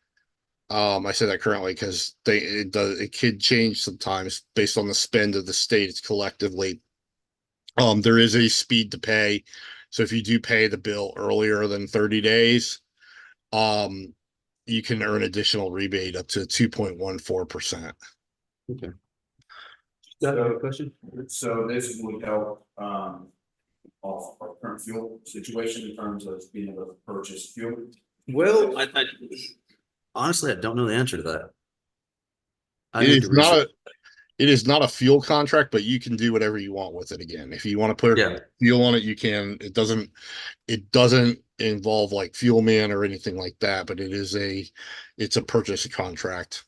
I say that currently because it could change sometimes based on the spend of the states collectively. There is a speed to pay. So if you do pay the bill earlier than 30 days, you can earn additional rebate up to 2.14%. Okay. Another question? So this would help off our current fuel situation in terms of being able to purchase fuel. Well, I honestly, I don't know the answer to that. It is not a fuel contract, but you can do whatever you want with it. Again, if you want to put fuel on it, you can. It doesn't involve like Fuel Man or anything like that, but it's a purchase contract.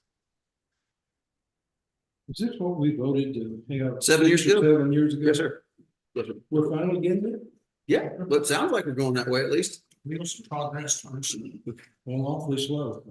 Is this what we voted to have? 7 years ago? 7 years ago? Yes, sir. Yes, sir. We're finally getting it? Yeah, but it sounds like we're going that way at least. Progress. Well, awfully slow.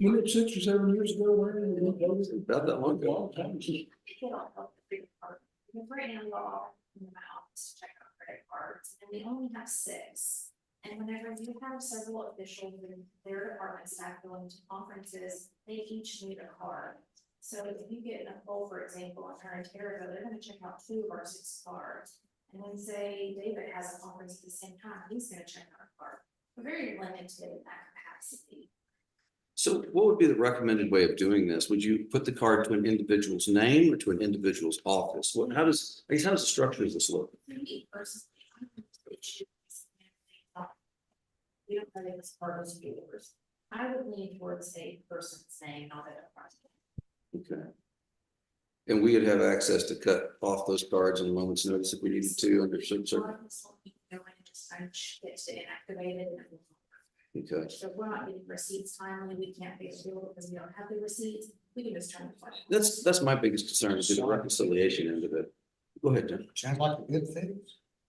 When it 6 or 7 years ago, where did it go? About that long ago. Long time. They don't help the big part. Because right now, we're all in the mouth to check out credit cards, and we only have 6. And whenever you have several officials in their department staff going to conferences, they each need a card. So if you get Nicole, for example, on her Ontario, they're gonna check out 2 of our 6 cards. And then say David has a conference at the same time, he's gonna check our card. We're very limited in that capacity. So what would be the recommended way of doing this? Would you put the card to an individual's name or to an individual's office? How does the structure of this look? We don't know this part of yours. I would lean towards a person's name, not a department. Okay. And we would have access to cut off those cards on a moment's notice if we needed to under certain circumstances. Gets to inactivate it. Okay. So if we're not getting receipts timely, we can't pay the bill because we don't have the receipts, we can just turn it. That's my biggest concern is the reconciliation end of it. Go ahead, Jim. Sounds like a good thing.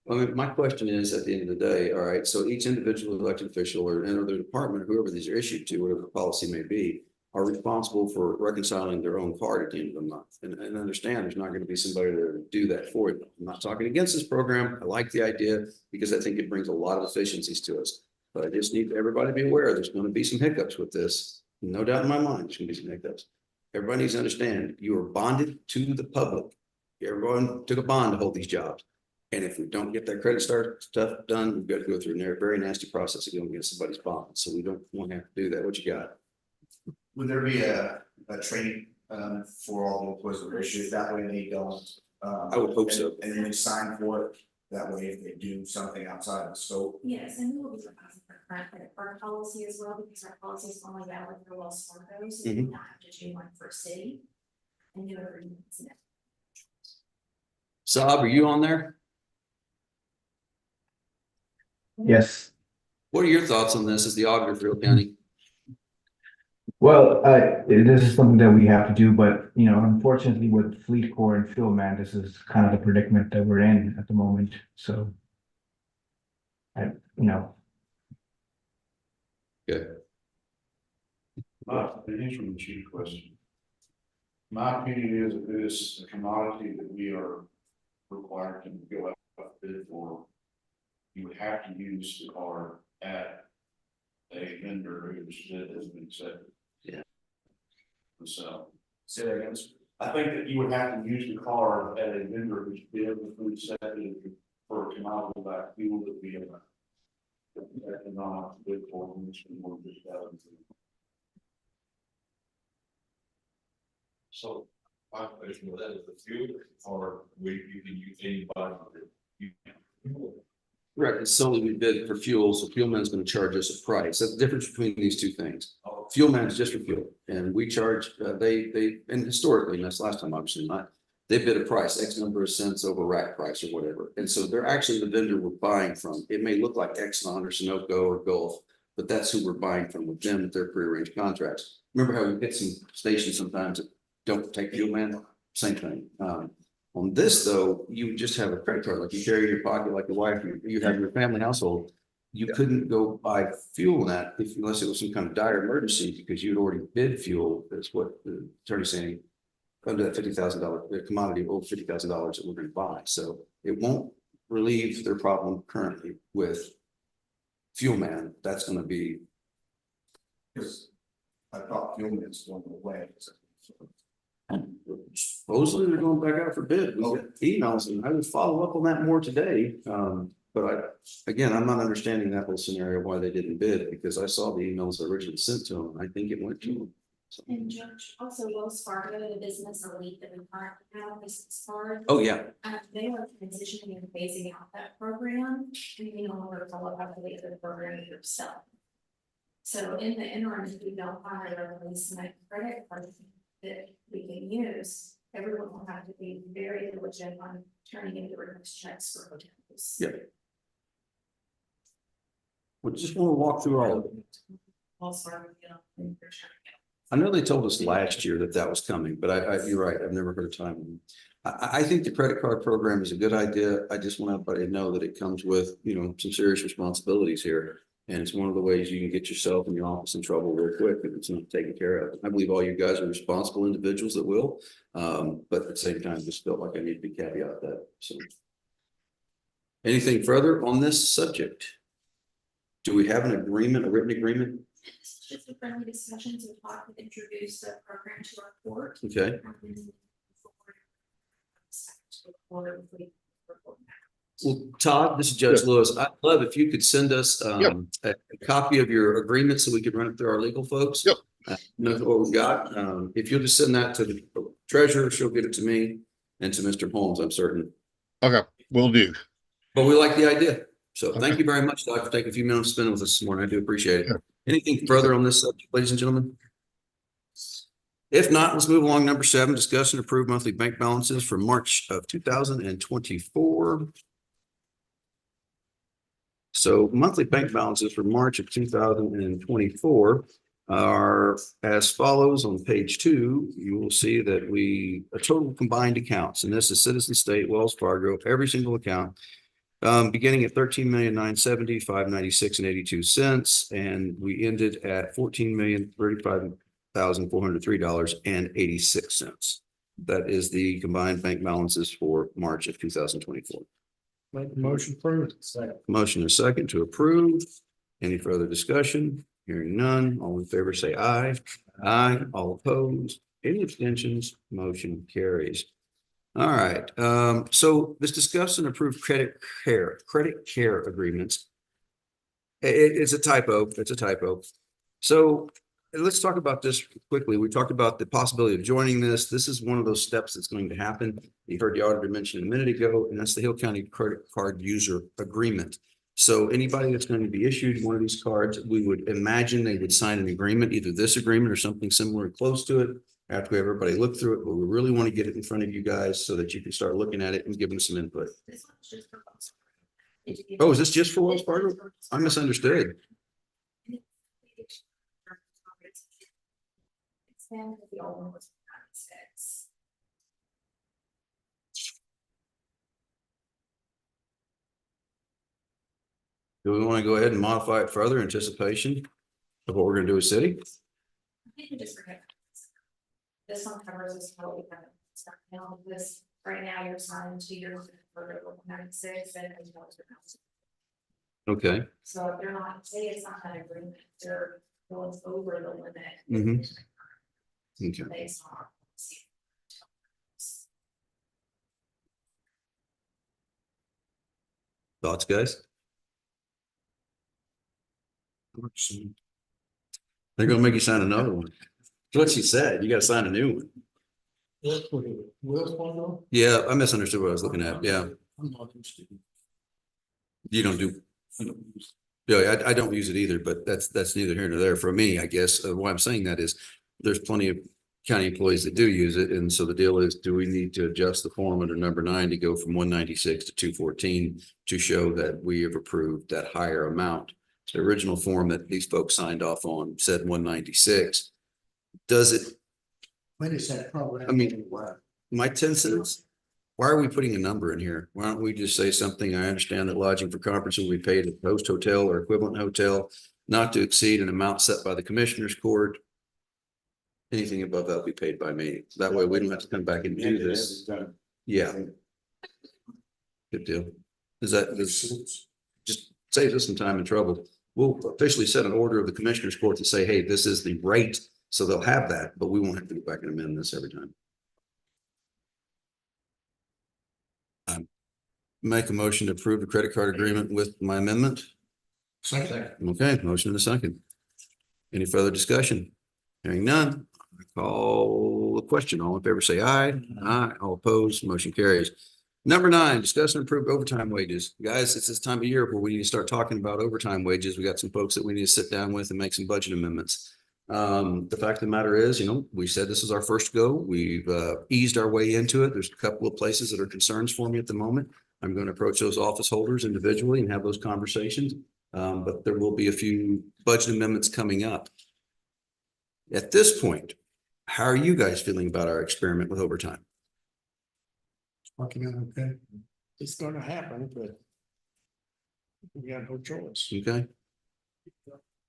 I mean, my question is, at the end of the day, all right, so each individual elected official or their department, whoever these are issued to, whatever the policy may be, are responsible for reconciling their own card at the end of the month. And understand there's not going to be somebody there to do that for you. I'm not talking against this program. I like the idea because I think it brings a lot of efficiencies to us. But I just need everybody to be aware there's going to be some hiccups with this. No doubt in my mind, there's going to be some hiccups. Everybody needs to understand you are bonded to the public. Everyone took a bond to hold these jobs. And if we don't get that credit start stuff done, we've got to go through a very nasty process again against somebody's bond. So we don't want to have to do that. What you got? Would there be a training, for all the employees that are issued, that way they don't? I would hope so. And then they sign for it, that way if they do something outside of the scope. Yes, and we will be proposing for current credit card policy as well, because our policy is only valid for Wells Fargo, so we do not have to do one for city. And do agreements. Saab, are you on there? Yes. What are your thoughts on this as the auditor for Hill County? Well, this is something that we have to do, but you know, unfortunately with Fleet Corps and Fuel Man, this is kind of the predicament that we're in at the moment. So, you know. Good. Answering the chief question. My opinion is that this is a commodity that we are required to go out bid for. You would have to use the card at a vendor whose bid has been accepted. Yeah. So, say that again. I think that you would have to use the card at a vendor whose bid has been accepted for a commodity like fuel that we have. That cannot bid for in this one. So my question with that is the fuel or you can use anybody. Correct. It's solely we bid for fuel, so Fuel Man's going to charge us a price. That's the difference between these two things. Fuel Man is just for fuel, and we charge. And historically, and that's last time obviously not. They bid a price X number of cents over rack price or whatever, and so they're actually the vendor we're buying from. It may look like Exxon or Sunoco or Gulf, but that's who we're buying from with them with their prearranged contracts. Remember how we get some stations sometimes that don't take Fuel Man? Same thing. On this though, you just have a credit card, like you carry in your pocket, like your wife, you have your family household. You couldn't go buy fuel in that unless it was some kind of dire emergency because you'd already bid fuel. That's what the attorney's saying. Under that $50,000 commodity over $50,000 that we're going to buy. So it won't relieve their problem currently with Fuel Man. That's going to be. Because I thought Fuel Man's going away. Supposedly they're going back out for bid. We got emails, and I would follow up on that more today. But I'm not understanding that whole scenario why they didn't bid because I saw the emails originally sent to them. I think it went to them. So. And Judge, also Wells Fargo, the business elite that we currently have, business card. Oh, yeah. They are transitioning and phasing out that program. We no longer follow up with the other program yourself. So in the interim, if we don't find a replacement credit card that we can use, everyone will have to be very diligent on turning in the request checks for hotels. Yeah. We just want to walk through all of it. Wells Fargo, you know, they're trying to get. I know they told us last year that was coming, but you're right. I've never heard a time. I think the credit card program is a good idea. I just want everybody to know that it comes with, some serious responsibilities here. And it's one of the ways you can get yourself and your office in trouble real quick if it's not taken care of. I believe all you guys are responsible individuals that will, but at the same time, just felt like I need to caveat that. So, anything further on this subject? Do we have an agreement, a written agreement? Just a friendly discussion to talk and introduce the program to our court. Okay. Well, Todd, this is Judge Lewis. I'd love if you could send us a copy of your agreement so we could run it through our legal folks. Yep. Know what we've got. If you'll just send that to the treasurer, she'll get it to me and to Mr. Holmes, I'm certain. Okay, will do. But we like the idea. So thank you very much, Todd, for taking a few minutes to spend with us this morning. I do appreciate it. Sure. Anything further on this subject, ladies and gentlemen? If not, let's move along. Number 7, discuss and approve monthly bank balances for March of 2024. So monthly bank balances for March of 2024. are as follows. On page 2, you will see that a total combined accounts, and this is Citizen State, Wells Fargo, every single account. Beginning at 13,970,596.82, and we ended at $14,035,403.86. That is the combined bank balances for March of 2024. Make the motion approved. Motion is second to approve. Any further discussion? Hearing none, all in favor say aye. Aye, all opposed, any abstentions, motion carries. All right, so let's discuss and approve credit care agreements. It's a typo, it's a typo. So let's talk about this quickly. We talked about the possibility of joining this. This is one of those steps that's going to happen. You heard the auditor mention a minute ago, and that's the Hill County Credit Card User Agreement. So anybody that's going to be issued one of these cards, we would imagine they would sign an agreement, either this agreement or something similar or close to it, after we have everybody look through it. But we really want to get it in front of you guys so that you can start looking at it and giving some input. Oh, is this just for Wells Fargo? I misunderstood. The old one was 96. Do we want to go ahead and modify it further in anticipation of what we're going to do with city? I think we just forget. This one covers us how we kind of start now this right now. You're signing 2 years for 96 and Okay. so if they're not, say it's not that agreement, they're going over the limit. Mhm. Okay. Based on. Thoughts, guys? They're gonna make you sign another one. That's what she said. You gotta sign a new one. That's what it was, one. Yeah, I misunderstood what I was looking at. Yeah, I'm not interested. you don't do. Yeah, I don't use it either, but that's neither here nor there for me, I guess. Why I'm saying that is there's plenty of county employees that do use it. And so the deal is, do we need to adjust the form under number 9 to go from 196 to 214 to show that we have approved that higher amount? The original form that these folks signed off on said 196. Does it? When is that program? I mean, my 10 cents. Why are we putting a number in here? Why don't we just say something? I understand that lodging for conferences will be paid at the host hotel or equivalent hotel, not to exceed an amount set by the commissioner's court. Anything above that will be paid by me. That way we don't have to come back and do this. Yeah. Good deal. Is that this just saves us some time and trouble? We'll officially set an order of the commissioner's court to say, hey, this is the rate. So they'll have that, but we won't have to go back and amend this every time. Make a motion to approve the credit card agreement with my amendment. Second. Okay, motion in a second. Any further discussion? Hearing none, I call the question. All in favor, say aye. Aye. All opposed, motion carries. Number 9, discuss and approve overtime wages. Guys, it's this time of year where we need to start talking about overtime wages. We got some folks that we need to sit down with and make some budget amendments. The fact of the matter is, we said this is our first go. We've eased our way into it. There's a couple of places that are concerns for me at the moment. I'm going to approach those office holders individually and have those conversations. But there will be a few budget amendments coming up. At this point, how are you guys feeling about our experiment with overtime? Working out okay. It's gonna happen, but we got no choice. Okay.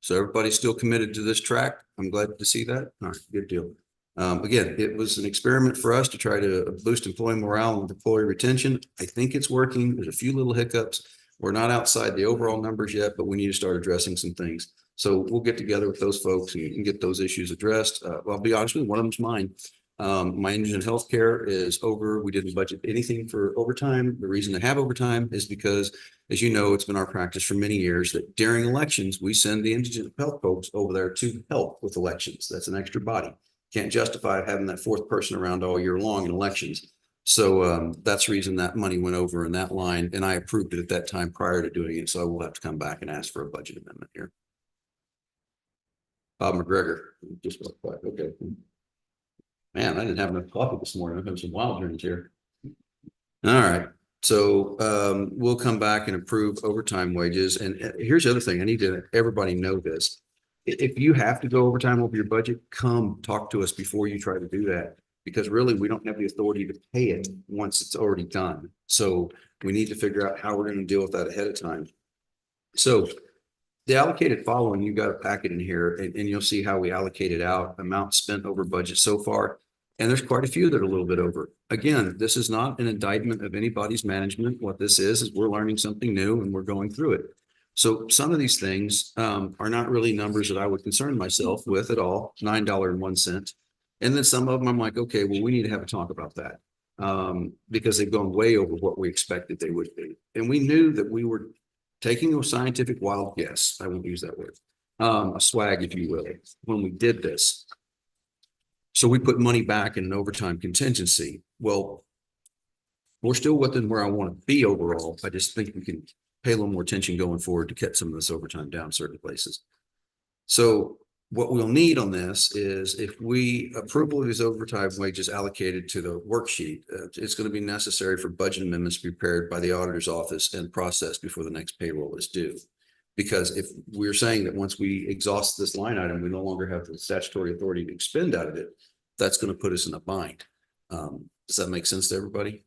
So everybody's still committed to this track. I'm glad to see that. All right, good deal. Again, it was an experiment for us to try to boost employee morale and employee retention. I think it's working. There's a few little hiccups. We're not outside the overall numbers yet, but we need to start addressing some things. So we'll get together with those folks and get those issues addressed. Well, I'll be honest with you, one of them's mine. My indigent healthcare is over. We didn't budget anything for overtime. The reason to have overtime is because, as you know, it's been our practice for many years that during elections, we send the indigent health folks over there to help with elections. That's an extra body. Can't justify having that 4th person around all year long in elections. So that's the reason that money went over in that line, and I approved it at that time prior to doing it. So I will have to come back and ask for a budget amendment here. Bob McGregor, just real quick. Okay. Man, I didn't have enough coffee this morning. I've had some wild drinks here. All right. So we'll come back and approve overtime wages. And here's the other thing. I need to everybody know this. if you have to go overtime over your budget, come talk to us before you try to do that. Because really, we don't have the authority to pay it once it's already done. So we need to figure out how we're gonna deal with that ahead of time. So the allocated following, you got a packet in here and you'll see how we allocated out amount spent over budget so far. And there's quite a few that are a little bit over. Again, this is not an indictment of anybody's management. What this is we're learning something new and we're going through it. So some of these things are not really numbers that I would concern myself with at all, $9.01. And then some of them I'm like, okay, well, we need to have a talk about that. Because they've gone way over what we expected they would be. And we knew that we were taking a scientific wild guess. I won't use that word. A swag, if you will, when we did this. So we put money back in an overtime contingency. Well, we're still within where I want to be overall. I just think we can pay a little more attention going forward to cut some of this overtime down certain places. So what we'll need on this is if we approval of these overtime wages allocated to the worksheet, it's going to be necessary for budget amendments to be prepared by the auditor's office and processed before the next payroll is due. Because if we're saying that once we exhaust this line item, we no longer have the statutory authority to expend out of it, that's going to put us in a bind. Does that make sense to everybody?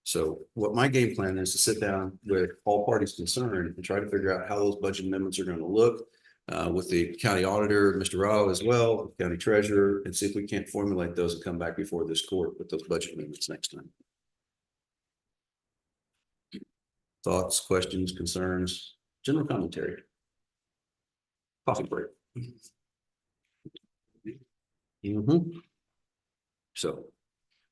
So what my game plan is to sit down with all parties concerned and try to figure out how those budget amendments are going to look with the county auditor, Mr. Rao as well, county treasurer, and see if we can't formulate those and come back before this court with those budget amendments next time. Thoughts, questions, concerns, general commentary. Coffee break. So,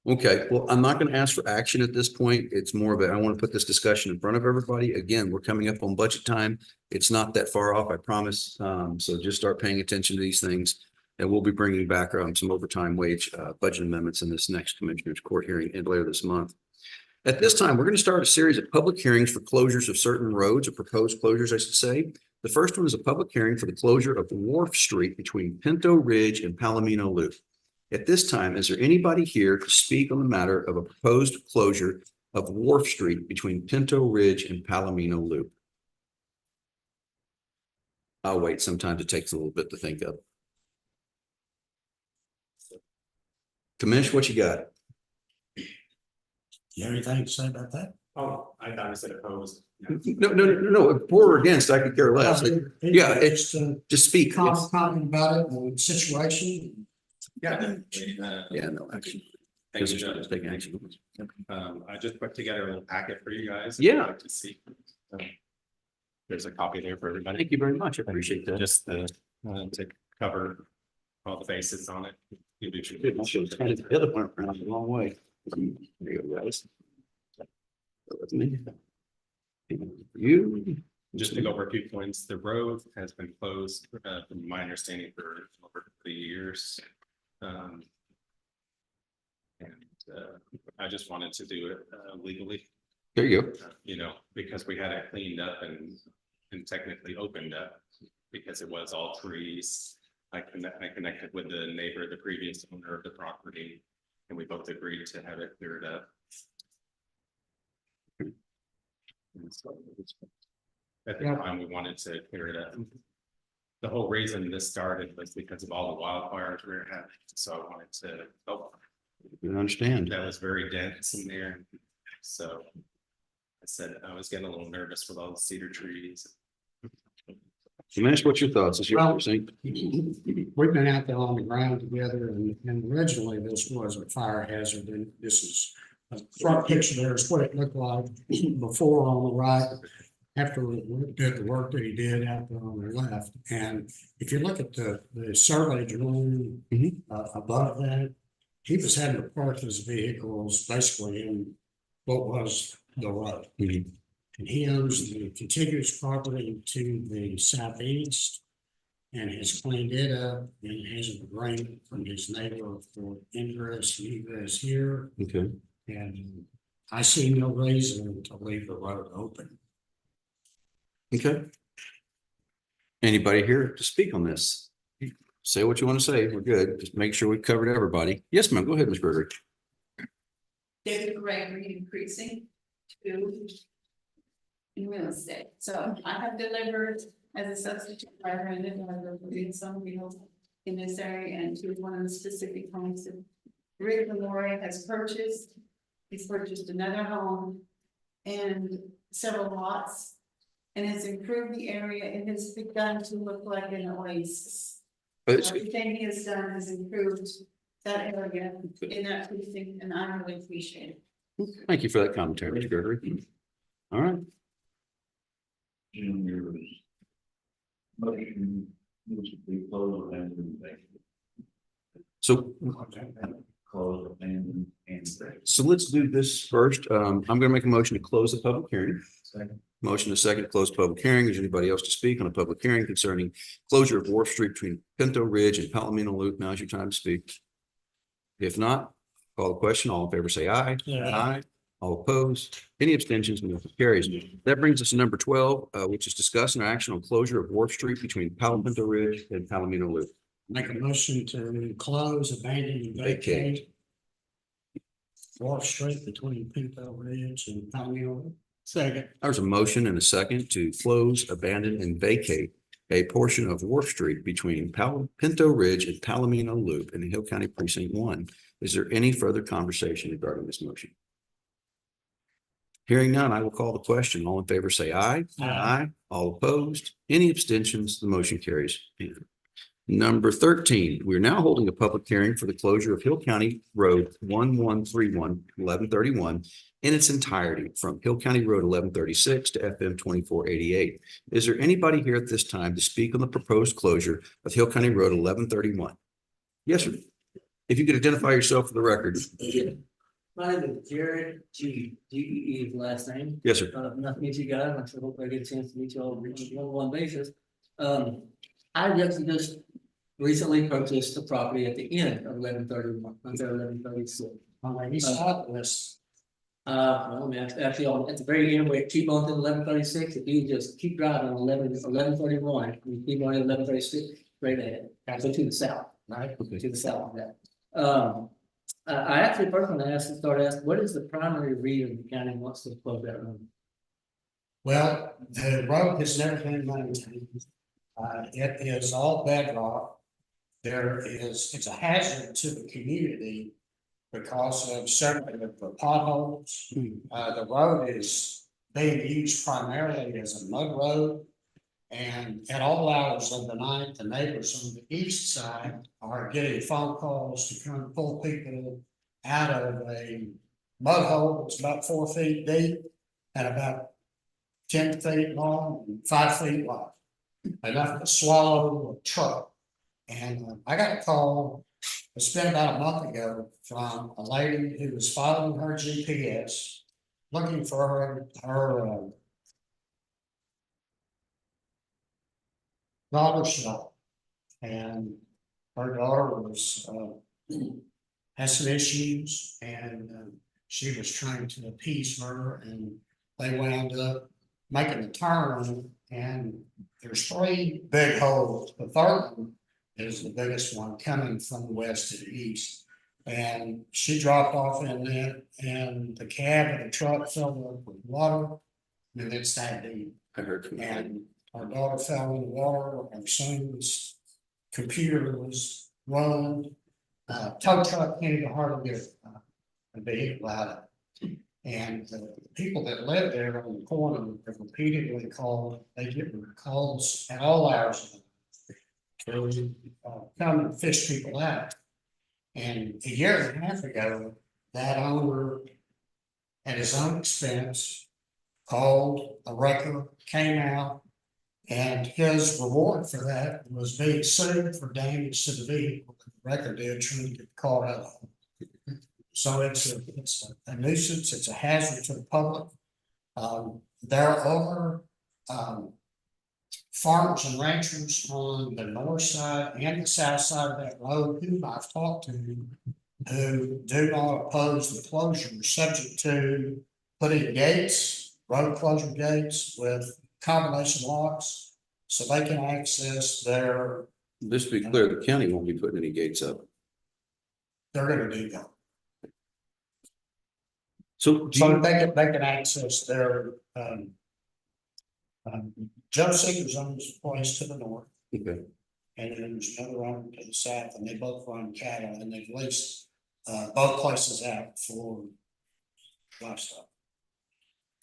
okay, well, I'm not going to ask for action at this point. It's more of a, I want to put this discussion in front of everybody. Again, we're coming up on budget time. It's not that far off, I promise. So just start paying attention to these things. And we'll be bringing back some overtime wage budget amendments in this next Commissioner's Court hearing later this month. At this time, we're going to start a series of public hearings for closures of certain roads, or proposed closures, I should say. The first one is a public hearing for the closure of Wharf Street between Pinto Ridge and Palomino Loop. At this time, is there anybody here to speak on the matter of a proposed closure of Wharf Street between Pinto Ridge and Palomino Loop? I'll wait. Sometimes it takes a little bit to think of. Commish, what you got? You have anything to say about that? Oh, I thought I said opposed. No. For or against, I could care less. Yeah, it's just speak. Talking about it, the situation. Yeah. No action. Thank you, Judge. Just take action. I just put together a little packet for you guys. Yeah. I'd like to see. There's a copy there for everybody. Thank you very much. I appreciate that. Just to cover all the bases on it. The other one around the wrong way. There you go, guys. That's me. You. Just to go over a few points, the road has been closed, from my understanding, for over 3 years. I just wanted to do it legally. There you go. Because we had it cleaned up and technically opened up because it was all trees. I connected with the neighbor, the previous owner of the property, and we both agreed to have it cleared up. And so at the time, we wanted to clear it up. The whole reason this started was because of all the wildfires we were having. So I wanted to help. You understand. That was very dense in there. So I said I was getting a little nervous with all the cedar trees. Commish, what's your thoughts? Is your We've been out there on the ground together, and originally this was a fire hazard, and this is a front picture. There is what it looked like before on the right, after we did the work that he did out there on the left. And if you look at the survey drawing above that, he was having to park his vehicles basically in what was the road. And he owns the contiguous property to the southeast and has cleaned it up and has a grant from his neighbor for ingress and egress here. Okay. And I see no reason to leave the road open. Okay. Anybody here to speak on this? Say what you want to say. We're good. Just make sure we've covered everybody. Yes, ma'am. Go ahead, Ms. Gregory. David Gregory, precinct 2. in real estate. So I have delivered as a substitute firefighter, I've did some meals in this area and to one of the specific homes that Rick Memorial has purchased. He's purchased another home and several lots and has improved the area. It has begun to look like an oasis. Everything he has done has improved that area in that precinct, and I really appreciate it. Thank you for that commentary, Mr. Gregory. All right. So. So let's do this first. I'm gonna make a motion to close the public hearing. Motion to second to close public hearing. Is there anybody else to speak on a public hearing concerning closure of Wharf Street between Pinto Ridge and Palomino Loop? Now's your time to speak. If not, call the question. All in favor, say aye. Yeah. Aye. All opposed? Any abstentions? Motion carries. That brings us to number 12, which is discussing our action on closure of Wharf Street between Pinto Ridge and Palomino Loop. Make a motion to close, abandon, and vacate Wharf Street between Pinto Ridge and Palomino. Second. There's a motion and a second to close, abandon, and vacate a portion of Wharf Street between Pinto Ridge and Palomino Loop in the Hill County Precinct 1. Is there any further conversation regarding this motion? Hearing none, I will call the question. All in favor, say aye. Aye. All opposed? Any abstentions? The motion carries. Number 13, we're now holding a public hearing for the closure of Hill County Road 1131 in its entirety from Hill County Road 1136 to FM 2488. Is there anybody here at this time to speak on the proposed closure of Hill County Road 1131? Yes, sir. If you could identify yourself for the record. My name is Jared G.E. is last name. Yes, sir. Nice to meet you guys. I sure hope I get a chance to meet you all on a one-on-one basis. I just recently purchased the property at the end of 1131, until 1136. On the east side of this, Well, I mean, actually, at the very end, where you keep on to 1136, if you just keep driving on 1131, you keep on 1136, straight ahead, go to the south, right? Okay. To the south of that. I actually personally started asking, what is the primary reason the county wants to close that road? well, the road has never been maintained. It is all bedrock. It's a hazard to the community because of certain of the potholes. The road is being used primarily as a mud road. And at all hours of the night, the neighbors on the east side are getting phone calls to come pull people out of a mud hole that's about 4 feet deep and about 10 feet long and 5 feet wide. Enough to swallow a truck. And I got a call, it's been about a month ago, from a lady who was following her GPS, looking for her daughter's dog. And her daughter was has some issues, and she was trying to appease her, and they wound up making the turn, and there's 3 big holes. The third one is the biggest one, coming from the west to the east. And she dropped off in it, and the cab of the truck filled up with water, and it's that deep. I heard from that. And our daughter fell in the water, our son's computer was ruined. Tow truck can't even hardly get a vehicle out of it. And the people that live there on the corner have repeatedly called, they get calls at all hours to come and fish people out. And a year and a half ago, that owner, at his own expense, called a wrecker, came out, and his reward for that was being sued for damage to the vehicle that the wrecker did trying to get the car out of it. So it's a nuisance, it's a hazard to the public. There are other farmers and ranchers on the north side and the south side of that road who I've talked to, who do not oppose the closure, subject to putting gates, road closure gates with combination locks, so they can access their. Just to be clear, the county won't be putting any gates up. They're gonna do that. So So they can access their Joe Seeker's owns a place to the north. Okay. And then there's another owner to the south, and they both run cattle, and they've leased both places out for livestock.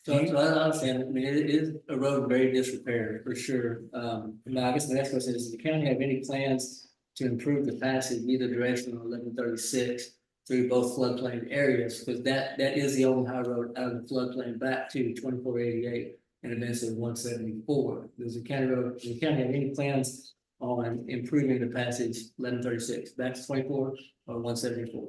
So I understand, I mean, it is a road in very disrepair, for sure. Now, I guess the next question is, does the county have any plans to improve the passage in either direction on 1136 through both floodplain areas? Because that is the only high road out of the floodplain back to 2488 and eventually 174. Does the county have any plans on improving the passage 1136 back to 24 or 174?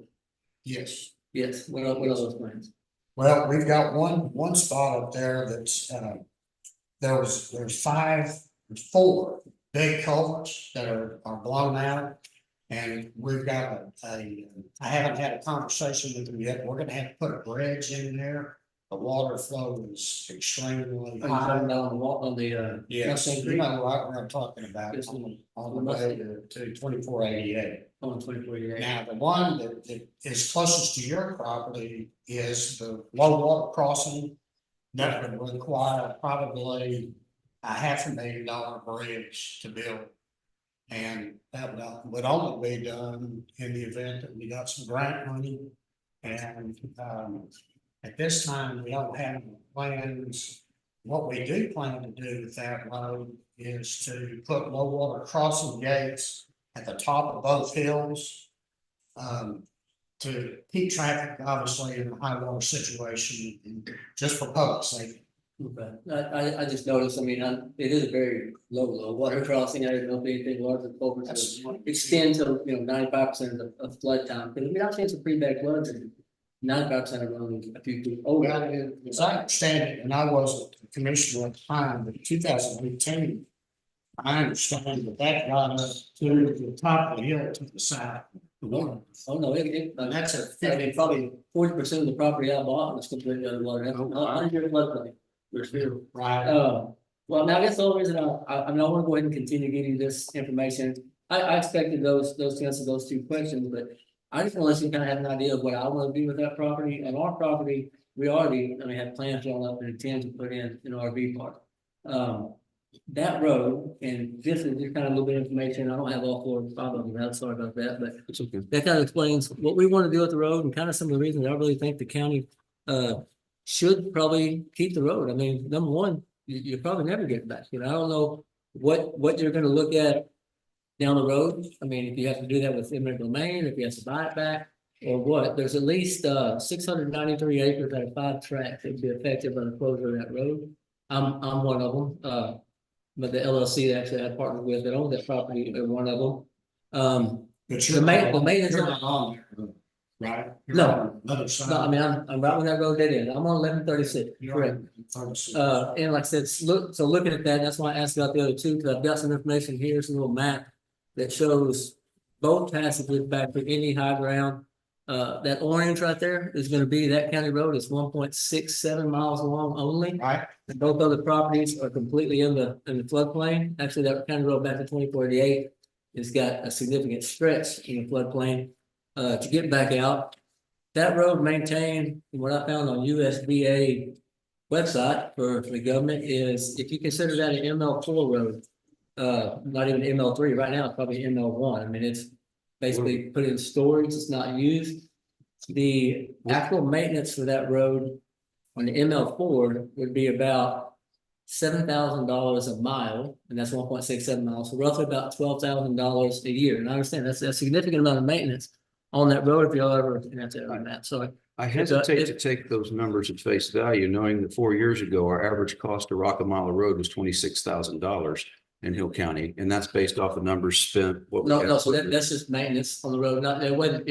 Yes. Yes, what are those plans? Well, we've got one spot up there that's, there's four big culverts that are blown out. And we've got I haven't had a conversation with them yet. We're gonna have to put a bridge in there. The water flow is extremely high. Yes, you know what I'm talking about, on the way to 2488. On 2488. Now, the one that is closest to your property is the low water crossing. That would require probably a $500,000 bridge to build. And that would only be done in the event that we got some grant money. And at this time, we don't have any plans. What we do plan to do with that road is to put low water crossing gates at the top of both hills. To keep traffic, obviously, in a high water situation, and just for public safety. Okay, I just noticed, I mean, it is a very low water crossing. I don't know if anything larger culverts extend to, 95% of flood time. Because I mean, I've seen some pretty bad floods and 95% of them a few feet. Oh, well, as I understand it, and I wasn't the commissioner at the time, but 2018, I understand that got up to the top of the hill to the side. Oh, no, That's a I mean, probably 40% of the property I bought was completely underwater. That's 100 floodplain. We're still. Right. Well, now I guess the only reason I mean, I want to go ahead and continue getting you this information. I expected those to answer those two questions, but I just want to let you kind of have an idea of what I want to do with that property. And our property, we already, have plans drawn up and intend to put in an RV park. That road, and this is just kind of a little bit of information. I don't have all 4 or 5 of them. I'm sorry about that, but it's okay. That kind of explains what we want to do with the road and kind of some of the reasons I really think the county should probably keep the road. I mean, number one, you probably never get it back. I don't know what you're going to look at down the road. I mean, if you have to do that with eminent domain, if you have to buy it back, or what. There's at least 693 acres out of 5 tracts that would be affected by the closure of that road. I'm one of them. But the LLC that actually I partnered with that owned that property are one of them. The maintenance on right? No, Other side. no, I mean, I'm right when that road dead end. I'm on 1136, correct. And like I said, looking at that, that's why I asked about the other two, because I've got some information here, some little map that shows both passages back to any high ground. That orange right there is going to be that county road. It's 1.67 miles long only. Right. And both other properties are completely in the floodplain. Actually, that county road back to 2488 has got a significant stretch in the floodplain. To get back out, that road maintained, what I found on USDA website for the government is, if you consider that an ML4 road, not even ML3 right now, it's probably ML1. I mean, it's basically put in storage, it's not used. The actual maintenance for that road on the ML4 would be about $7,000 a mile, and that's 1.67 miles, so roughly about $12,000 a year. And I understand that's a significant amount of maintenance on that road if you'll ever have to on that. So I hesitate to take those numbers at face value, knowing that 4 years ago, our average cost to rock a mile of road was $26,000 in Hill County, and that's based off the numbers spent. So that's just maintenance on the road. Not, it wasn't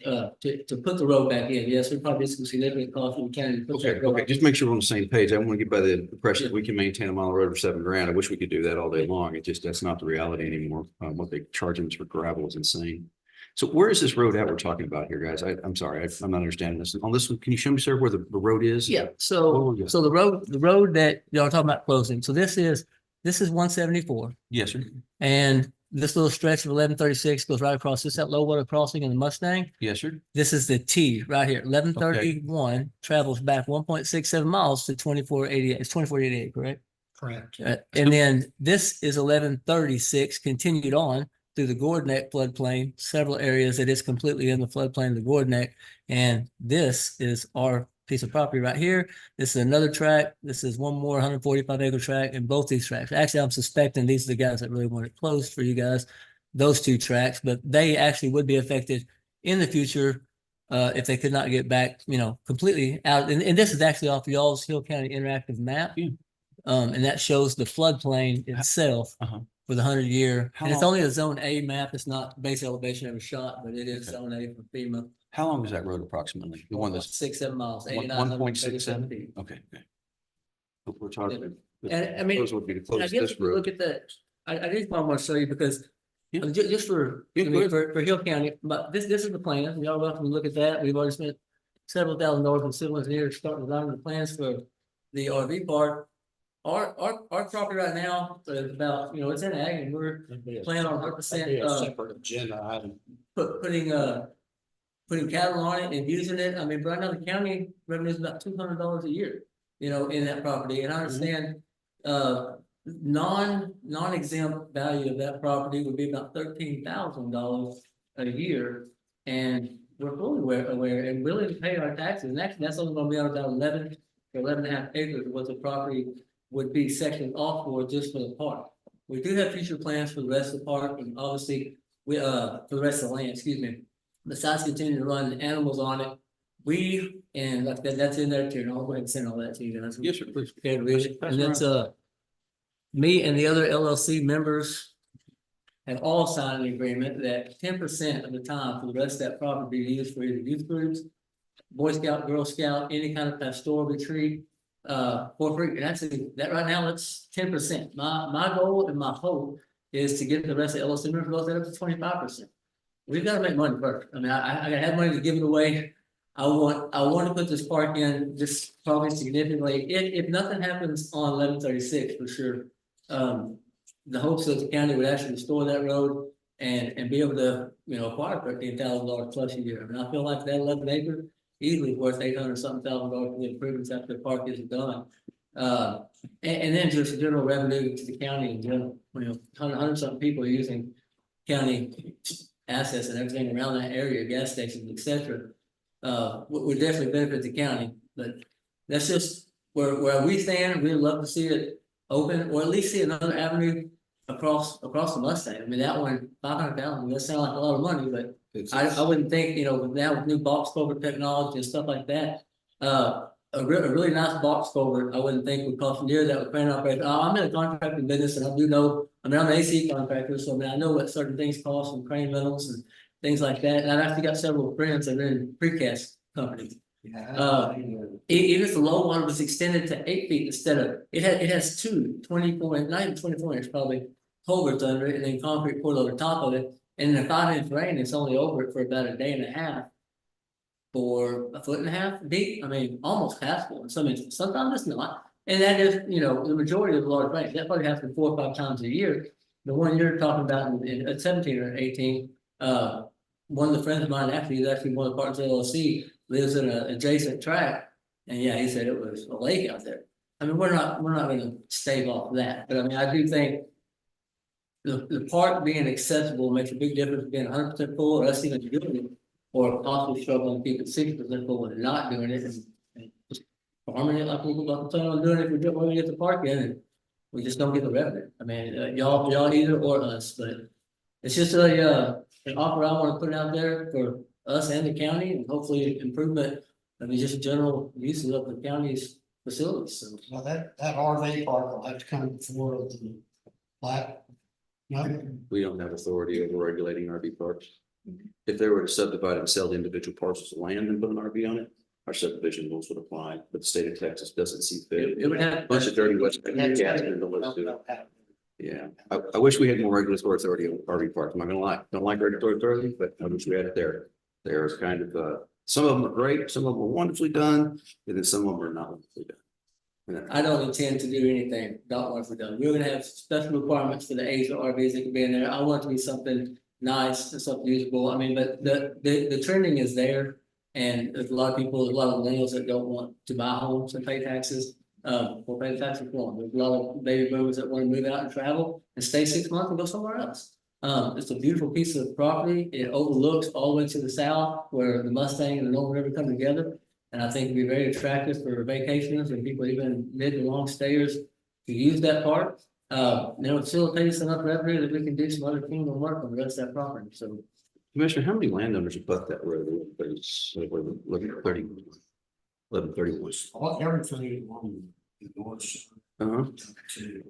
to put the road back in. Yes, we probably did some significant cost in the county. Okay, just make sure we're on the same page. I want to get by the impression that we can maintain a mile of road for $7,000. I wish we could do that all day long. That's not the reality anymore. What they charge us for gravel is insane. So where is this road at we're talking about here, guys? I'm sorry, I'm not understanding this. On this one, can you show me, sir, where the road is? Yeah, so the road that y'all talking about closing. So this is 174. Yes, sir. And this little stretch of 1136 goes right across that low water crossing in the Mustang. Yes, sir. This is the T right here. 1131 travels back 1.67 miles to 2488. It's 2488, correct? Correct. And then this is 1136 continued on through the Gord Neck floodplain, several areas that is completely in the floodplain of the Gord Neck. And this is our piece of property right here. This is another tract. This is one more 145-acre tract, and both these tracts. Actually, I'm suspecting these are the guys that really want it closed for you guys, those two tracts, but they actually would be affected in the future if they could not get back, completely out. And this is actually off y'all's Hill County interactive map. And that shows the floodplain itself for the 100-year. And it's only a zone A map. It's not base elevation ever shot, but it is zone A for FEMA. How long is that road approximately? The one that's 6-7 miles, 1.67 feet? Okay. We're talking. And I mean, Those would be to I close guess this if you road. look at that, I just want to show you because Yeah. just for, Yeah, I go mean, ahead. for Hill County, but this is the plan. Y'all welcome to look at that. We've already spent several $1,000s on civil engineers starting designing the plans for the RV park. Our property right now is about, it's in ag, and we're planning on 100% Separate agenda item. putting cattle on it and using it. I mean, right now the county revenue is about $200 a year, in that property. And I understand non-exempt value of that property would be about $13,000 a year. And we're fully aware and willing to pay our taxes. And actually, that's only going to be on about 11 or 11.5 acres of what the property would be sectioned off for just for the park. We do have future plans for the rest of the park, and obviously we for the rest of the land, excuse me. Besides continuing to run animals on it, and like that's in there too, and I'll go ahead and send all that to you guys. Yes, sir, please. Okay, read it. That's And that's me and the other LLC members have all signed an agreement that 10% of the time for the rest of that property be used for either youth groups, Boy Scout, Girl Scout, any kind of pastoral retreat, for free. And that right now, that's 10%. My goal and my hope is to get the rest of the LLC members up to 25%. We've got to make money first. I mean, I gotta have money to give it away. I want to put this park in just probably significantly. If nothing happens on 1136 for sure, the hopes that the county would actually restore that road and be able to, acquire $13,000 plus a year. I mean, I feel like that 11 acre easily worth $800-something thousand for the improvements after the park is done. And then just general revenue to the county in general. 100-something people are using county assets and everything around that area, gas stations, etc. Would definitely benefit the county, but that's just where we stand. We'd love to see it open, or at least see another avenue across the Mustang. I mean, that one, 500,000, that sounds like a lot of money, but I wouldn't think, now with new box culvert technology and stuff like that, a really nice box culvert, I wouldn't think would cost near that with crane operation. I'm in a contracting business, and I do know, I'm an AC contractor, so I know what certain things cost and crane rentals and things like that. And I've actually got several friends that are in precast companies. Even if the low one was extended to 8 feet instead of, it has two 24 inch, not even 24 inch probably, culverts under it, and then concrete poured over top of it. And in a 5-inch rain, it's only over it for about a day and a half. For a 1.5 foot deep, I mean, almost passable in some instances. Sometimes it's not. And that is, the majority of the large rains, that probably happens 4 or 5 times a year. The one you're talking about at 17 or 18, one of the friends of mine actually is actually one of the partners of LLC, lives in an adjacent tract. And yeah, he said it was a lake out there. I mean, we're not going to stave off that, but I mean, I do think the park being accessible makes a big difference being 100% full, or us even doing it, or possibly struggling to keep it 60% full and not doing it, and just farming it like we're planning on doing it. We're going to get the park in, and we just don't get the revenue. I mean, y'all either or us, but it's just an offer I want to put out there for us and the county, and hopefully improvement. I mean, just general uses of the county's facilities. So. Well, that RV park will have to come before the black. We don't have authority over regulating RV parks. If they were to subdivide and sell individual parcels of land and put an RV on it, our subdivision rules would apply, but the state of Texas doesn't see fit. It would have a bunch of dirty West Texas cats in the list too. Yeah, I wish we had more regulatory authority on RV parks. I'm not gonna lie, don't like regulatory authority, but I wish we had it there. There's kind of some of them are great, some of them are wonderfully done, and then some of them are not wonderfully done. I don't intend to do anything not wonderfully done. We're gonna have special requirements for the age of RVs that can be in there. I want it to be something nice and something usable. I mean, but the trending is there, and there's a lot of people, a lot of millennials that don't want to buy homes and pay taxes. for pay tax reform. There's a lot of baby boomers that want to move out and travel and stay 6 months and go somewhere else. It's a beautiful piece of property. It overlooks all the way to the south where the Mustang and the Northern River come together. And I think it'd be very attractive for vacationers and people even mid and long stayers to use that park. Facilitate us enough revenue that we can do some other kingdom work on the rest of that property, so. Commissioner, how many landowners abut that road? 1131. Everything on the north side Uh-huh, to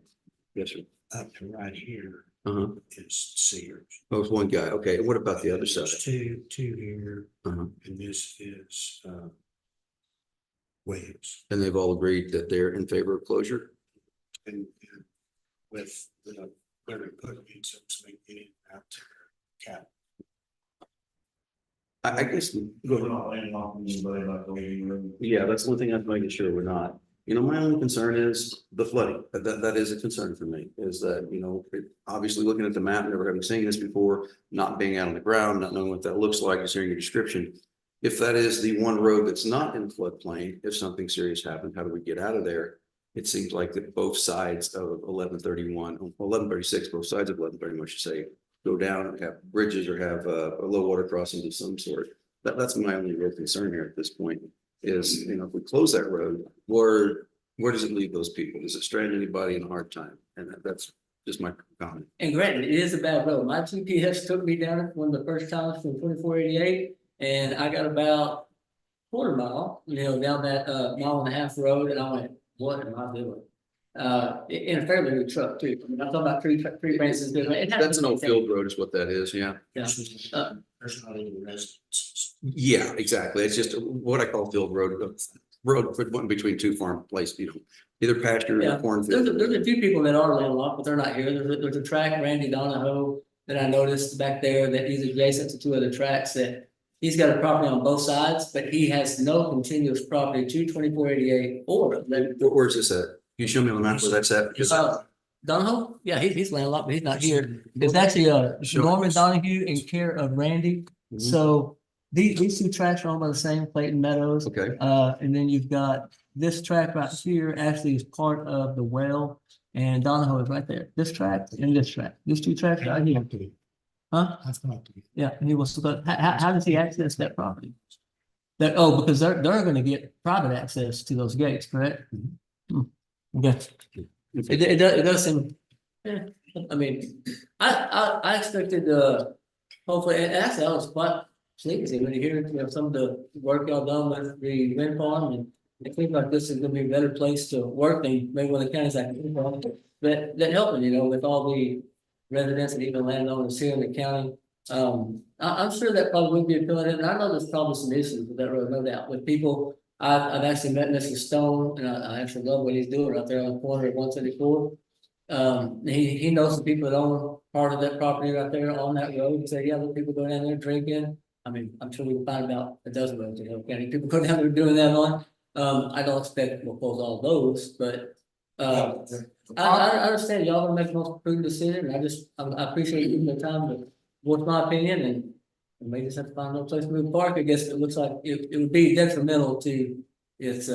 yes, sir. up to right here Uh-huh. is Sears. Oh, it's one guy. Okay, what about the other side? There's two here, Uh-huh. and this is Williams. And they've all agreed that they're in favor of closure? And with the, where they're putting in some getting out to cap. I guess. We're not landing off anybody like the way Yeah, that's the one thing I'm making sure we're not. You know, my only concern is the flooding. That is a concern for me, is that, you know, obviously looking at the map, never having seen this before, not being out on the ground, not knowing what that looks like, just hearing your description. If that is the one road that's not in floodplain, if something serious happened, how do we get out of there? It seems like that both sides of 1136, both sides of 1131, I should say, go down and have bridges or have a low water crossings of some sort. That's my only real concern here at this point is, you know, if we close that road, where does it leave those people? Does it strand anybody in a hard time? And that's just my comment. And granted, it is a bad road. My GPS took me down it one of the first times from 2488, and I got about quarter mile, down that mile and a half road, and I went, what am I doing? In a fairly new truck too. I mean, I'm talking about three branches. That's an old field road is what that is, yeah. Yeah. There's not any residences. Yeah, exactly. It's just what I call field road, one between two farm places, you know, either pasture Yeah. or cornfield. There's a few people that are landlocked, but they're not here. There's a track, Randy Donahoe, that I noticed back there that he's adjacent to two other tracks that he's got a property on both sides, but he has no continuous property to 2488 or. Where's this at? Can you show me on the map where that's at? Because Donahoe? Yeah, he's landlocked, but he's not here. It's actually Norman Donahue in care of Randy. Mhm. So these two tracks are owned by the same Clayton Meadows. Okay, And then you've got this track right here actually is part of the well, and Donahoe is right there. This track and this track. These two tracks right here. Huh? I've got to be. Yeah, and he wants to go. How does he access that property? Because they're gonna get private access to those gates, correct? Hmm. Okay. It does seem, yeah, I mean, I expected, hopefully, and actually I was quite sleepy when you hear, some of the work y'all done with the wind farm, and it seems like this is gonna be a better place to work than maybe one of the counties like, that helping, with all the residents and even landowners here in the county. I'm sure that probably would be appealing, and I know there's probably some issues with that road, no doubt, with people. I've actually met Mr. Stone, and I actually love what he's doing out there on the corner of 174. He knows some people that own part of that property right there on that road. He said, yeah, the people go down there drinking. I mean, I'm sure we can find about a dozen roads in Hill County. People go down there doing that on. I don't expect we'll close all those, but I understand y'all gonna make the most prudent decision. I appreciate you giving the time to voice my opinion, and we just have to find another place to move park. I guess it looks like it would be detrimental to its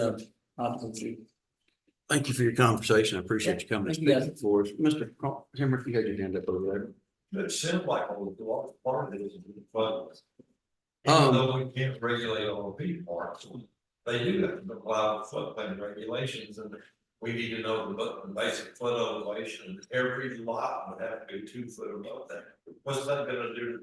occupancy. thank you for your conversation. I appreciate you coming and Thank you, guys. speaking for us. Mr. Hemrick, you had your hand up over there. It seems like a lot part of it is fun. Um, Even though we can't regulate all the people parks, they do have to comply with floodplain regulations, and we need to know the basic flood elevation. Every lot would have to be 2 foot above that. What's that gonna do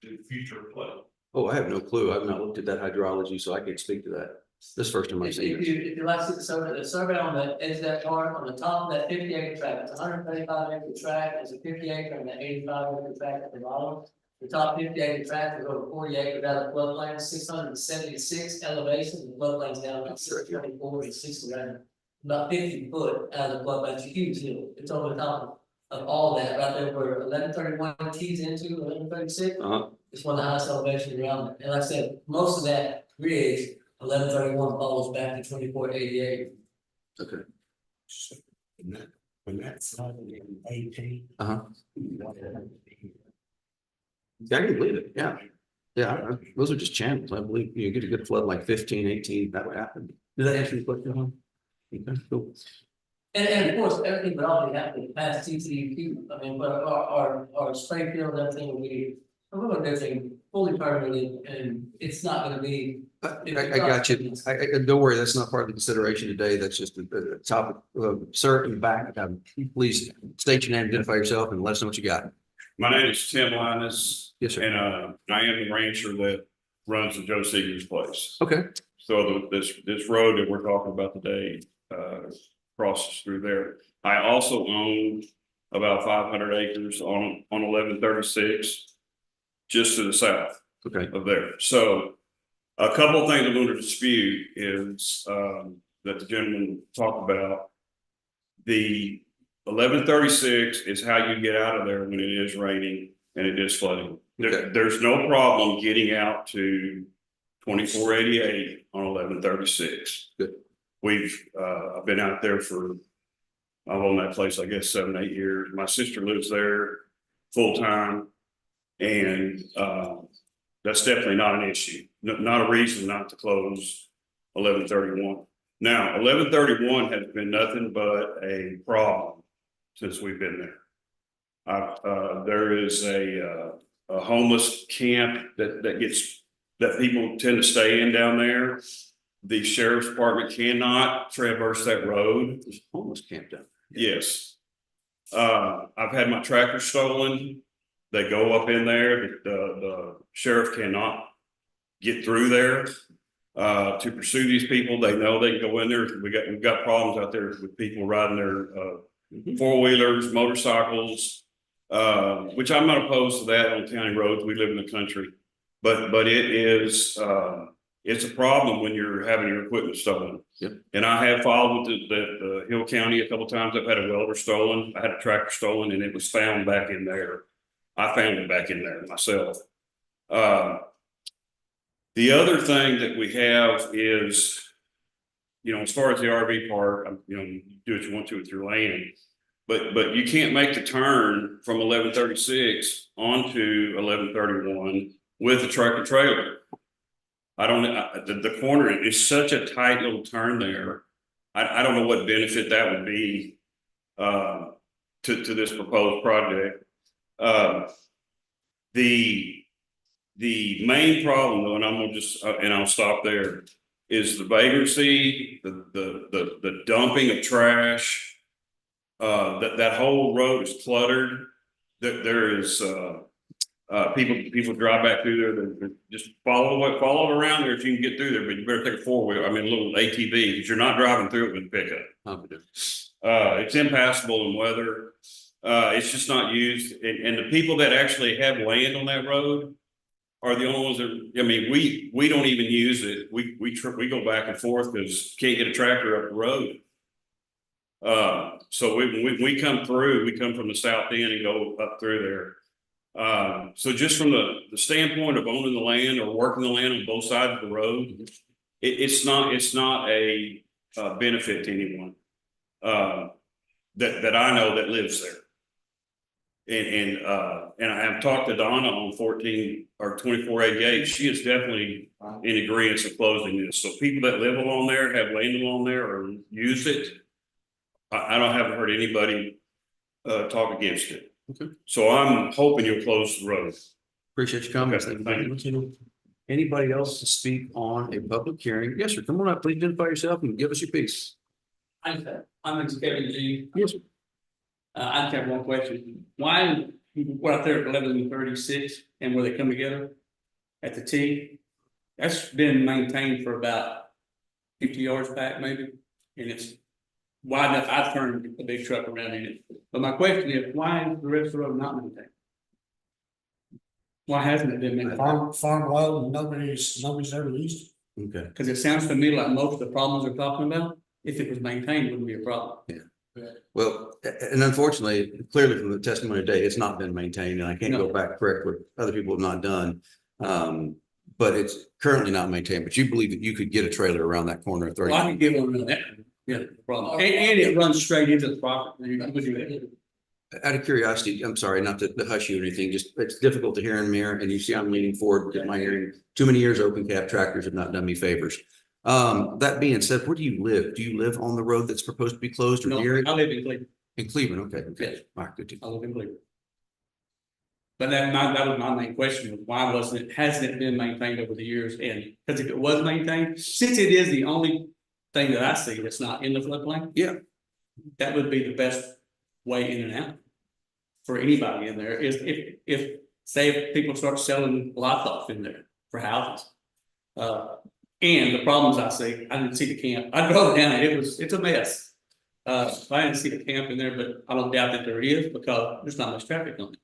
to future flood? Oh, I have no clue. I've not looked at that hydrology, so I can't speak to that. This is the first time I've If seen you, it. if you like to see the survey on the edge of that park, on the top of that 50-acre tract, it's a 135-acre tract, there's a 50-acre and an 85-acre tract at the bottom. The top 50-acre tract is over 40 acres out of the floodplain, 676 elevations, the floodplain's down about 624 and 61, about 50 foot out of the floodplain. It's a huge hill. It's over the top of all that, right there where 1131 tees into 1136. It's one of the highest elevations around it. And like I said, most of that ridge, 1131 follows back to 2488. Okay. So when that flooded in 18. Uh-huh. I can believe it. Yeah. Yeah. Those are just channels. I believe you get a good flood like 15, 18, that would happen. Did that answer your question, Hon? Okay, cool. And of course, everything would all be happening past TCEQ, I mean, but our spray field, everything will be, we're gonna do everything fully permitted, and it's not gonna be. I got you. Don't worry, that's not part of the consideration today. That's just a topic. Sir, in the back, please state your name, identify yourself, and let us know what you got. My name is Tim Linus. Yes, sir. And I am the rancher that runs the Joe Seeger's place. Okay. So this road that we're talking about today crosses through there. I also own about 500 acres on 1136, just to the south of there. So a couple of things I'm going to dispute is that the gentleman talked about. The 1136 is how you get out of there when it is raining and it is flooding. There's no problem getting out to 2488 on 1136. Good. I've been out there I've owned that place, I guess, 7-8 years. My sister lives there full time. And that's definitely not an issue, not a reason not to close 1131. Now, 1131 has been nothing but a problem since we've been there. There is a homeless camp that people tend to stay in down there. The sheriff's department cannot traverse that road. There's a homeless camp down there. Yes. I've had my tractor stolen. They go up in there. The sheriff cannot get through there to pursue these people. They know they can go in there. We've got problems out there with people riding their four-wheelers, motorcycles, which I'm not opposed to that on county roads. We live in the country, but it is it's a problem when you're having your equipment stolen. Yep. And I have filed with the Hill County a couple of times. I've had a welder stolen. I had a tractor stolen, and it was found back in there. I found it back in there myself. The other thing that we have is, as far as the RV park, you do what you want to with your land, but you can't make the turn from 1136 onto 1131 with a tractor trailer. The corner is such a tight little turn there. I don't know what benefit that would be to this proposed project. The main problem though, and I'm gonna and I'll stop there, is the vagrancy, the dumping of trash. That whole road is cluttered. There is people drive back through there. They're just follow it around there if you can get through there, but you better take a four-wheel. I mean, a little ATV, because you're not driving through it with a pickup. It's impassable in weather. It's just not used, and the people that actually have land on that road are the only ones that. I mean, we don't even use it. We go back and forth because can't get a tractor up the road. So we come through. We come from the south end and go up through there. So just from the standpoint of owning the land or working the land on both sides of the road, it's not a benefit to anyone that I know that lives there. And I have talked to Donna on 14 or 2488. She is definitely in agreement of closing this. So people that live along there, have land along there, or use it, I haven't heard anybody talk against it. Okay. So I'm hoping you'll close the road. Appreciate your comments. Okay, Thank you. Anybody else to speak on a public hearing? Yes, sir. Come on up. Please identify yourself and give us your piece. I'm Kevin G. Yes, sir. I just have one question. Why, we're out there at 1136 and where they come together at the T, that's been maintained for about 50 yards back maybe. And it's wide enough, I've turned a big truck around in it. But my question is, why is the rest of the road not maintained? Why hasn't it been maintained? Farm road, and nobody's ever used it. Okay. Because it sounds to me like most of the problems they're talking about, if it was maintained, wouldn't be a problem. Yeah. Well, and unfortunately, clearly from the testimony today, it's not been maintained, and I can't go back and correct what other people have not done. But it's currently not maintained, but you believe that you could get a trailer around that corner at 30. Well, I could give them that, yeah, problem. And it runs straight into the property. Out of curiosity, I'm sorry, not to hush you or anything, just it's difficult to hear in the mirror, and you see I'm leaning forward because my hearing, too many years open cab tractors have not done me favors. That being said, where do you live? Do you live on the road that's proposed to be closed or No, near it? I live in Cleveland. In Cleveland, okay, okay. Yes. All right, good to. I live in Cleveland. But that was my main question, why hasn't it been maintained over the years? And, because if it was maintained, since it is the only thing that I see that's not in the floodplain. Yeah. That would be the best way in and out. For anybody in there, is if, say, if people start selling livestock in there for houses. And the problems I see, I didn't see the camp, I drove down it, it's a mess. I didn't see the camp in there, but I don't doubt that there is, because there's not much traffic on it.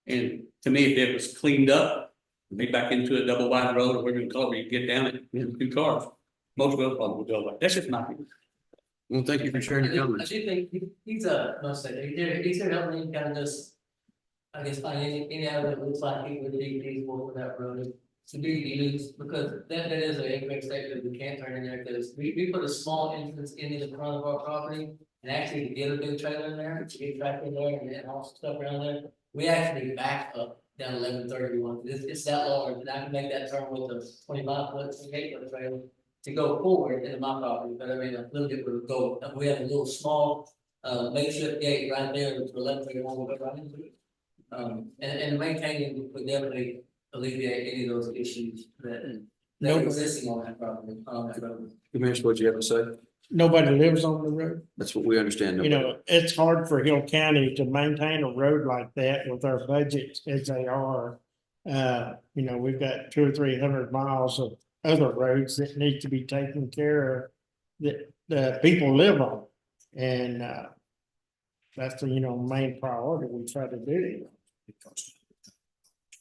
And to me, if it was cleaned up, made back into a double wide road, or whatever you call it, where you get down it, in 2 cars, most road problems would go away. That's just my opinion. Well, thank you for sharing your I comments. do think he's must say, he's here helping me kind of just, I guess, find any avenue that looks like it would be feasible for that road to be used, because that is an incorrect statement, we can't turn in there, because we put a small entrance into the front of our property, and actually to get a big trailer in there, to get tractor in there, and all stuff around there, we actually back up down 1131. It's that large, and I can make that turn with a 25-foot, 28-foot trailer to go forward into my property, but I mean, a little bit would go, we have a little small makeshift gate right there to 1131 will go right into it. And maintaining would definitely alleviate any of those issues that are existing on that property, on that road. Commissioner, what you have to say? Nobody lives on the road. That's what we understand. You know, it's hard for Hill County to maintain a road like that with our budgets as they are. You know, we've got 200 or 300 miles of other roads that need to be taken care of that the people live on. And that's the, main priority we try to do.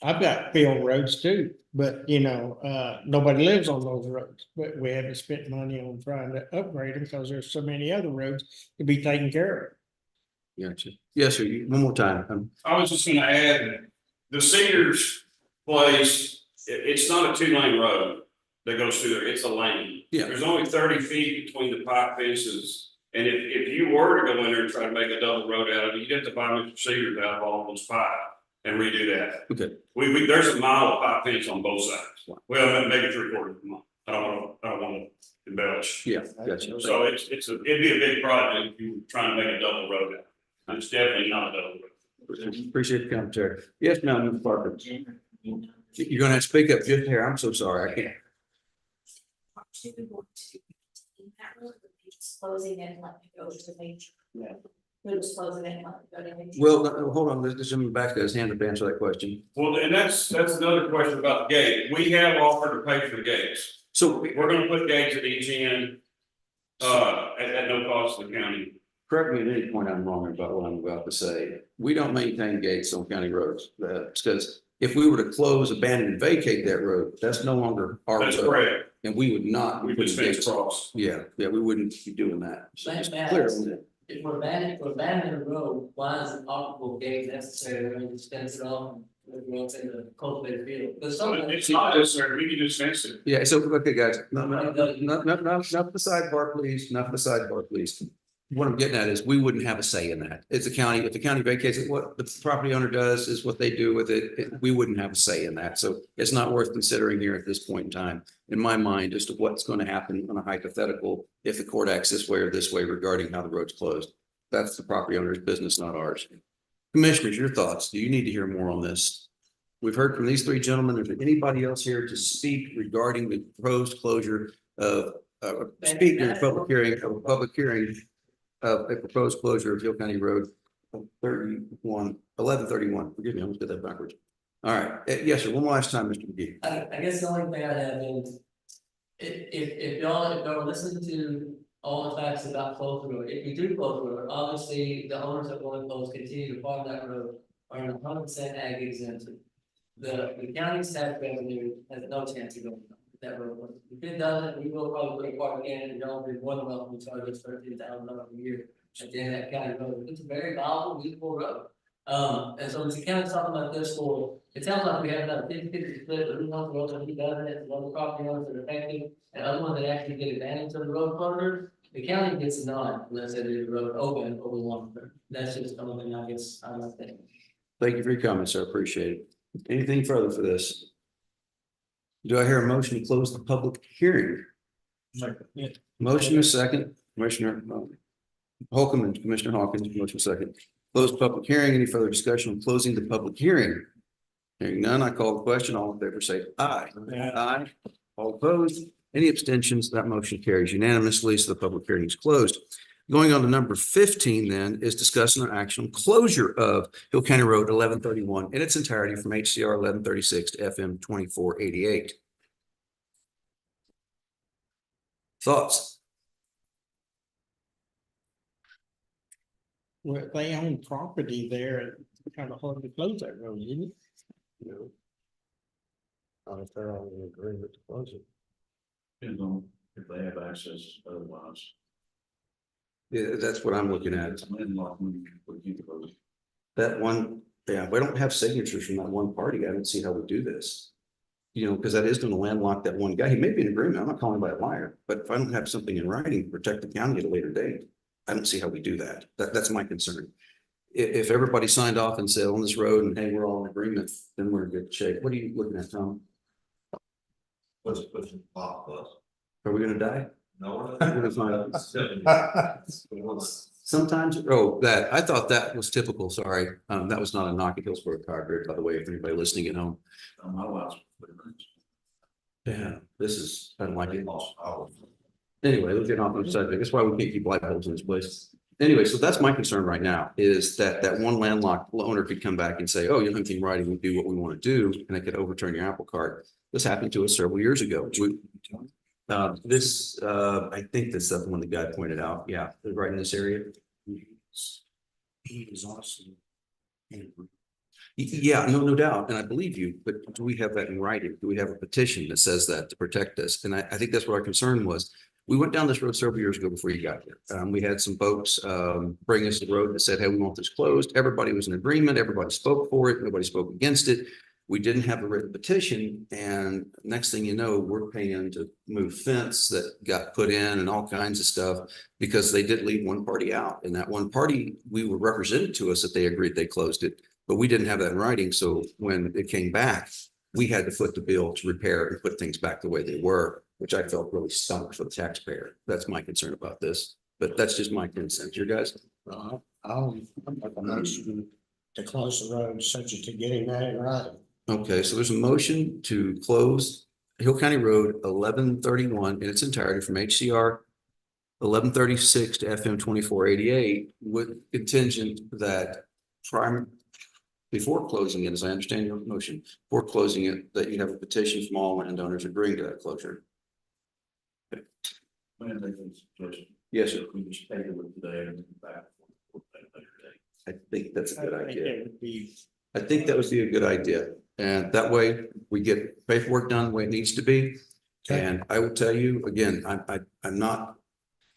I've got field roads too, but nobody lives on those roads, but we haven't spent money on trying to upgrade them because there's so many other roads to be taken care of. Gotcha. Yes, sir. One more time. I was just gonna add, the Cedars place, it's not a 2-lane road that goes through there, it's a lane. Yeah. There's only 30 feet between the pipe fences, and if you were to go in there and try to make a double road out of it, you'd have to buy Mr. Cedars out of all those pipe and redo that. Okay. There's a mile of pipe fence on both sides. Well, maybe 3/4 of a mile. I don't want to embellish. Yeah, gotcha. So it'd be a big project if you were trying to make a double road out. And it's definitely not a double road. Appreciate the commentary. Yes, ma'am, Mr. Parker. You're gonna have to speak up just here. I'm so sorry. I can't. Closing it and let it go to nature. Yeah. We're just closing it and let it go to nature. Well, hold on. Let's jump back to his hand to answer that question. Well, and that's another question about the gate. We have offered to pay for the gates. So We're gonna put gates at each end, at no cost to the county. correct me at any point I'm wrong about what I'm about to say. We don't maintain gates on county roads. Because if we were to close, abandon, and vacate that road, that's no longer our road. That's correct. And we would not. We be just putting fence gates. across. Yeah, we wouldn't be doing that. So just Matt, clear on that. if we're abandoning the road, why is an operable gate necessary when you fence it off? If you want to cultivate field, because some. It's not necessary, we can just fence it. Yeah, so, okay, guys, not for the sidebar, please, not for the sidebar, please. What I'm getting at is, we wouldn't have a say in that. It's the county, if the county vacates it, what the property owner does is what they do with it. We wouldn't have a say in that, so it's not worth considering here at this point in time. In my mind, as to what's going to happen on a hypothetical, if the court acts this way or this way regarding how the road's closed. That's the property owner's business, not ours. Commissioners, your thoughts? Do you need to hear more on this? We've heard from these 3 gentlemen. Is there anybody else here to speak regarding the proposed closure of, speak in a public hearing, of a proposed closure of Hill County Road 1131. Forgive me, I almost did that backwards. All right. Yes, sir. One last time, Mr. McGee. I guess the only thing I have is, if y'all listen to all the facts about closed road, if you do close the road, obviously the owners that want to close continue to farm that road are in 100% ag exemption. The county's tax revenue has no chance of going that road. If it doesn't, we will probably put a park in, and y'all be more than welcome to charge us $13,000 a year at the end of that county road. It's a very valuable, usable road. And so the county's talking about this for, it sounds like we have about a 50-50 split, but who knows the road that he doesn't, it's one of the property owners that are affected, and other ones that actually get advantage of the road closure. The county gets a nod unless it is road open over long term. That's just something I guess I like that. Thank you for your comments, sir. Appreciate it. Anything further for this? Do I hear a motion to close the public hearing? Motion is second, Commissioner Holcomb and Commissioner Hawkins, motion second. Close public hearing. Any further discussion on closing the public hearing? Hearing none, I call the question. All in favor say aye. Aye. All opposed? Any abstentions? That motion carries unanimously, so the public hearing is closed. Going on to number 15 then is discussing an action on closure of Hill County Road 1131 in its entirety from HCR 1136 to FM 2488. Thoughts? Well, they own property there, it's kind of hard to close that road, isn't it? No. Not if they're all in agreement to close it. Depends on if they have access otherwise. Yeah, that's what I'm looking at. That one, yeah, we don't have signatures from that one party. I don't see how we do this. You know, because that is going to landlock that one guy. He may be in agreement. I'm not calling him by a liar, but if I don't have something in writing to protect the county at a later date, I don't see how we do that. That's my concern. If everybody signed off and said on this road and hey, we're all in agreement, then we're in good shape. What are you looking at, Tom? What's pop us? Are we gonna die? No. Sometimes, that, I thought that was typical, sorry. That was not a knock at Hillsborough Power Grid, by the way, if anybody listening at home. Yeah, this is, I don't like it. Anyway, let's get off the subject. That's why we can't keep light bulbs in this place. Anyway, so that's my concern right now, is that one landlocked owner could come back and say, oh, you don't have anything writing, we do what we want to do, and it could overturn your apple cart. This happened to us several years ago. I think that's the one the guy pointed out. Yeah, right in this area. He is also. Yeah, no doubt. And I believe you, but do we have that in writing? Do we have a petition that says that to protect us? And I think that's what our concern was. We went down this road several years ago before you got here. We had some folks bring us the road that said, hey, we want this closed. Everybody was in agreement. Everybody spoke for it. Nobody spoke against it. We didn't have a written petition, and next thing you know, we're paying to move fence that got put in and all kinds of stuff because they did leave one party out. And that one party, we were represented to us that they agreed they closed it, but we didn't have that in writing. So when it came back, we had to foot the bill to repair and put things back the way they were, which I felt really stunk for the taxpayer. That's my concern about this, but that's just my consent. Your guys? I'll make a motion to close the road subject to getting that in writing. Okay, so there's a motion to close Hill County Road 1131 in its entirety from HCR 1136 to FM 2488 with contingent that before closing it, as I understand your motion, before closing it, that you have a petition from all landowners agreeing to that closure. Yes, sir. We just take it today and back. I think that's a good I think idea. it would be. I think that would be a good idea. And that way we get paperwork done the way it needs to be. Okay. And I will tell you, again, I'm not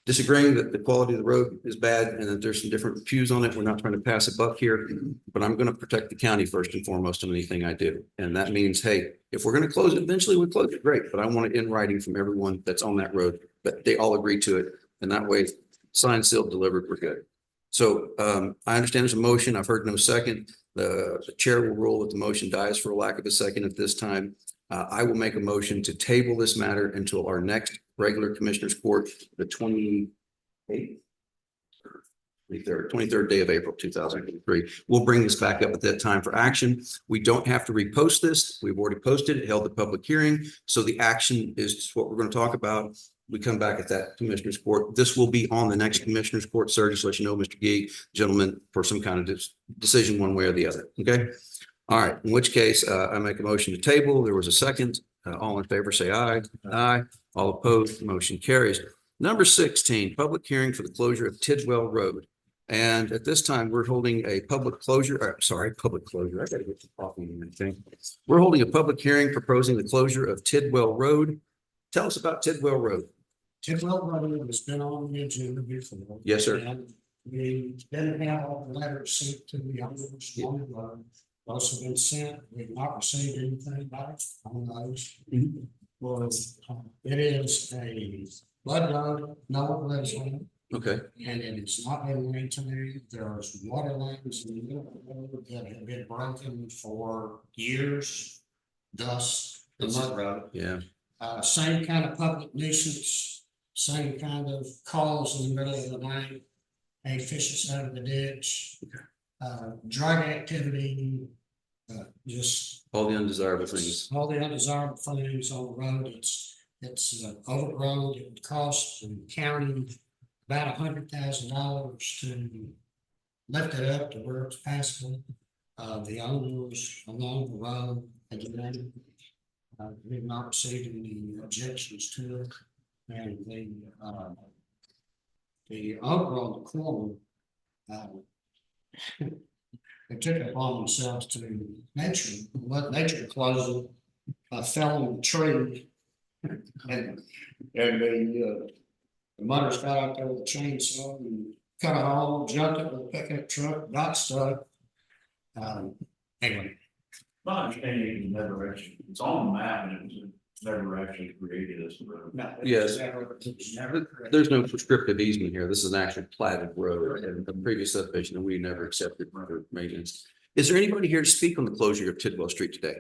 disagreeing that the quality of the road is bad and that there's some different views on it. We're not trying to pass a buck here, but I'm going to protect the county first and foremost in anything I do. And that means, hey, if we're going to close it, eventually we close it, great. But I want it in writing from everyone that's on that road, that they all agree to it. And that way, signed, sealed, delivered, we're good. So I understand there's a motion. I've heard no second. The chair will rule that the motion dies for a lack of a second at this time. I will make a motion to table this matter until our next regular commissioners court, the 23rd day of April 2023. We'll bring this back up at that time for action. We don't have to repost this. We've already posted it, held the public hearing. So the action is what we're going to talk about. We come back at that commissioner's court. This will be on the next commissioner's court, sir, just to let you know, Mr. Gee, gentlemen, for some kind of decision one way or the other. Okay. All right. In which case, I make a motion to table. There was a second. All in favor, say aye. Aye. All opposed, motion carries. Number 16, public hearing for the closure of Tidwell Road. And at this time, we're holding a public closure. Public closure. I gotta get the coffee and everything. We're holding a public hearing proposing the closure of Tidwell Road. Tell us about Tidwell Road. Tidwell Road has been on the agenda before. Yes, sir. And we didn't have all the letters sent to the owners on the road. Those have been sent. We've not received anything back on those. Well, it is a flood road, no letters on it. Okay. And it is not been maintained. There's water lines in the middle of the road that have been broken for years. Dust. Yeah. Same kind of public nuisance same kind of calls in the middle of the night. A fish is out of the ditch. Drug activity, just All the undesirable things. all the undesirable things on the road. It's overgrown. It would cost the county about $100,000 to lift it up to where it's passable. The owners along the road, again, did not receive any objections to it. And the owner on the corner, they took it upon themselves to let nature close it, fell in the tree. And the mutters got out there with a chainsaw and cut a hole, jumped it with a pickup truck, got stuck. Anyway. My understanding is never actually, it's on the map and it was never actually created as a road. No, Yes. it was never correct. There's no prescriptive easement here. This is an actual platted road and a previous subdivision that we never accepted for maintenance. Is there anybody here to speak on the closure of Tidwell Street today?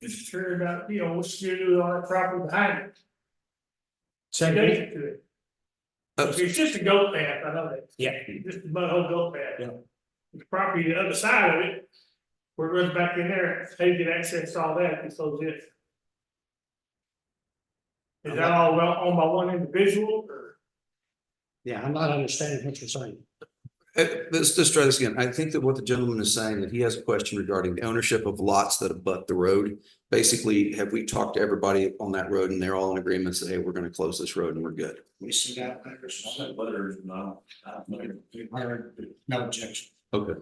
Just curious about, what's to do on that property behind it. Second, To it. It's just a goat path, I know that. yeah, Just a mud hole goat path. Yeah. The property, the other side of it, where it runs back in there, they get access to all that, and so it. Is that all well owned by one individual or? Yeah, I'm not understanding what you're saying. Let's just try this again. I think that what the gentleman is saying, that he has a question regarding the ownership of lots that abut the road. Basically, have we talked to everybody on that road and they're all in agreement that, hey, we're gonna close this road and we're good? We see that papers. No. No objection. Okay.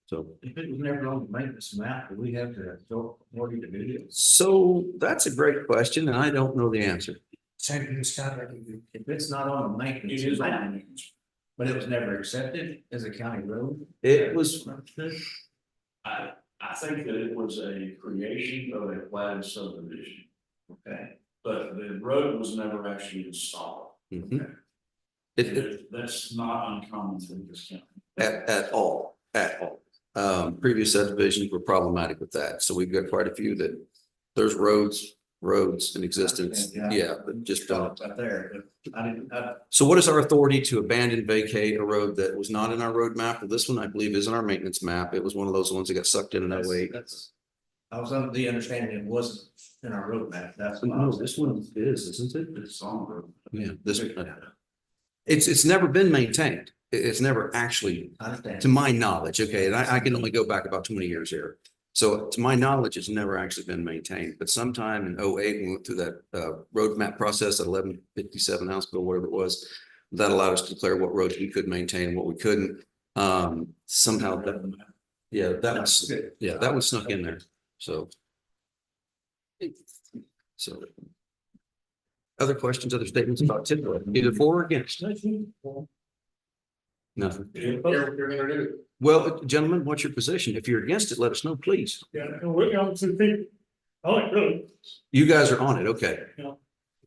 So, If it was never on the maintenance map, we have to go, what do you do? so that's a great question and I don't know the answer. Same thing, Scott. If it's not on the maintenance map, but it was never accepted as a county road? It was, I think that it was a creation of a platted subdivision. Okay. But the road was never actually installed. mhm. That's not uncommon in this county. At all. Previous subdivisions were problematic with that. So we've got quite a few that there's roads in existence. Yeah, but just don't. Out there, but I didn't, So what is our authority to abandon, vacate a road that was not in our road map? Well, this one, I believe, is in our maintenance map. It was one of those ones that got sucked in 08. I was under the understanding it wasn't in our roadmap, that's. No, this one is, isn't it? It's on the road. Yeah, this one. It's never been maintained. It's never actually, I understand. to my knowledge, okay, and I can only go back about 20 years here. So to my knowledge, it's never actually been maintained, but sometime in 08, we went through that roadmap process at 1157 House Bill, whatever it was. That allowed us to declare what roads we could maintain and what we couldn't. Somehow that, yeah, that was snuck in there, so. So. Other questions, other statements about Tidwell, either for or against? Nothing. You're gonna do. Well, gentlemen, what's your position? If you're against it, let us know, please. Yeah, and we're on to think, really, You guys are on it, okay.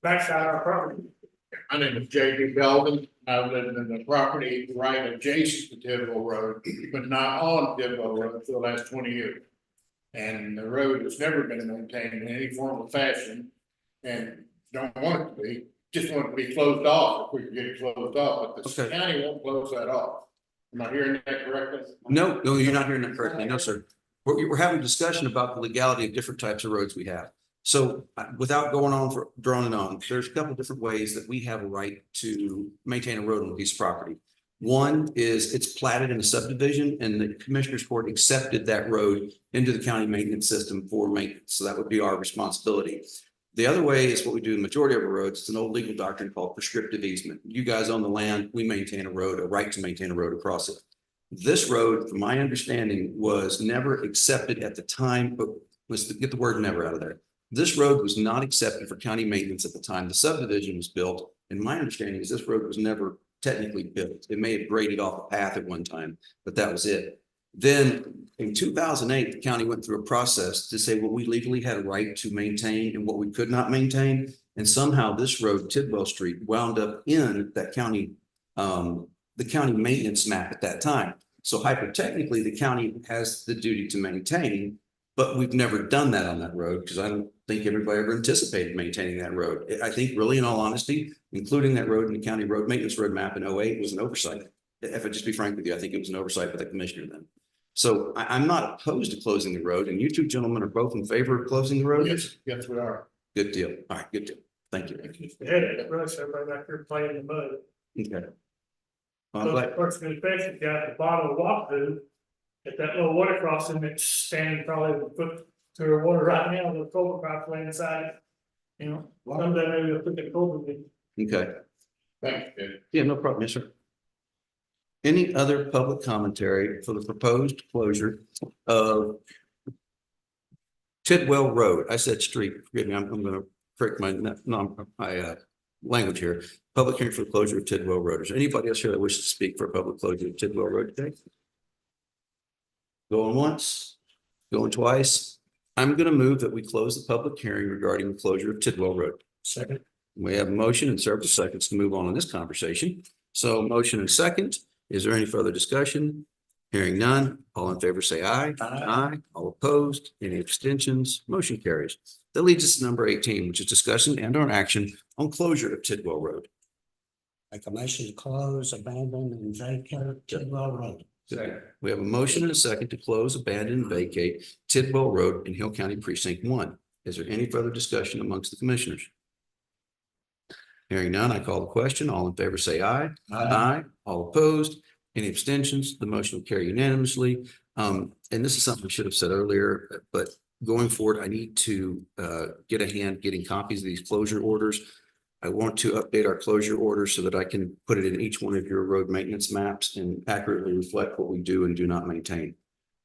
backside our property. My name is J.B. Belvin. I've lived in the property right adjacent to Tidwell Road, but not on Tidwell Road for the last 20 years. And the road has never been maintained in any form or fashion and don't want it to be, just want it to be closed off if we can get it closed off, but the Okay. county won't close that off. Am I hearing that correctly? No, you're not hearing that correctly. No, sir. We're having a discussion about the legality of different types of roads we have. So without going on for drawing it on, there's a couple of different ways that we have a right to maintain a road on a piece of property. One is it's platted in a subdivision and the commissioner's court accepted that road into the county maintenance system for maintenance. So that would be our responsibility. The other way is what we do in the majority of our roads. It's an old legal doctrine called prescriptive easement. You guys own the land, we maintain a road, a right to maintain a road across it. This road, from my understanding, was never accepted at the time, but let's get the word never out of there. This road was not accepted for county maintenance at the time the subdivision was built. And my understanding is this road was never technically built. It may have graded off a path at one time, but that was it. Then in 2008, the county went through a process to say what we legally had a right to maintain and what we could not maintain. And somehow this road, Tidwell Street, wound up in that county, the county maintenance map at that time. So hypothetically, the county has the duty to maintain, But we've never done that on that road because I don't think everybody ever anticipated maintaining that road. I think really, in all honesty, including that road in the county road maintenance road map in 08 was an oversight. If I just be frank with you, I think it was an oversight by the commissioner then. So I'm not opposed to closing the road, and you two gentlemen are both in favor of closing the road? Yes, yes, we are. Good deal. All right, good deal. Thank you. They had it rush, everybody back there playing in the mud. Okay. Well, I'm So glad- the person inspection got the bottom of the walkthrough. At that little water crossing, it's standing probably a foot to the water right now, the culvert pipe laying inside it. You know, someday maybe they'll put the culvert in. Okay. Thanks, Dave. Yeah, no problem. Yes, sir. Any other public commentary for the proposed closure of Tidwell Road? I said street. Forgive me, I'm gonna correct my language here. Public hearing for the closure of Tidwell Road. Is there anybody else here that wishes to speak for a public closure of Tidwell Road today? Going once, going twice. I'm gonna move that we close the public hearing regarding the closure of Tidwell Road. Second. We have a motion and several seconds to move on in this conversation. So motion and second. Is there any further discussion? Hearing none. All in favor, say aye. Aye. All opposed, any abstentions? Motion carries. That leads us to number 18, which is discussion and or action on closure of Tidwell Road. Make a motion to close, abandon, and vacate Tidwell Road. We have a motion and a second to close, abandon, and vacate Tidwell Road in Hill County Precinct 1. Is there any further discussion amongst the commissioners? Hearing none, I call the question. All in favor, say aye. Aye. All opposed, any abstentions? The motion will carry unanimously. And this is something we should have said earlier, but going forward, I need to get a hand getting copies of these closure orders. I want to update our closure order so that I can put it in each one of your road maintenance maps and accurately reflect what we do and do not maintain.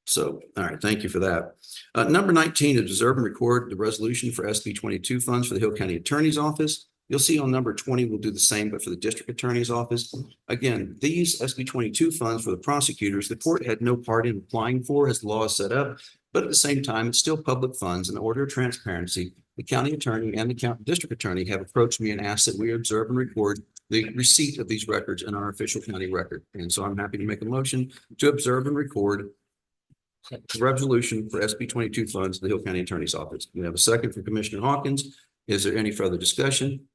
So, all right, thank you for that. Number 19 is observe and record the resolution for SB 22 funds for the Hill County Attorney's Office. You'll see on number 20, we'll do the same, but for the District Attorney's Office. Again, these SB 22 funds for the prosecutors, the court had no part in applying for as the law is set up, but at the same time, it's still public funds. In order of transparency, the county attorney and the district attorney have approached me and asked that we observe and record the receipt of these records in our official county record. And so I'm happy to make a motion to observe and record the resolution for SB 22 funds, the Hill County Attorney's Office. We have a second from Commissioner Hawkins. Is there any further discussion?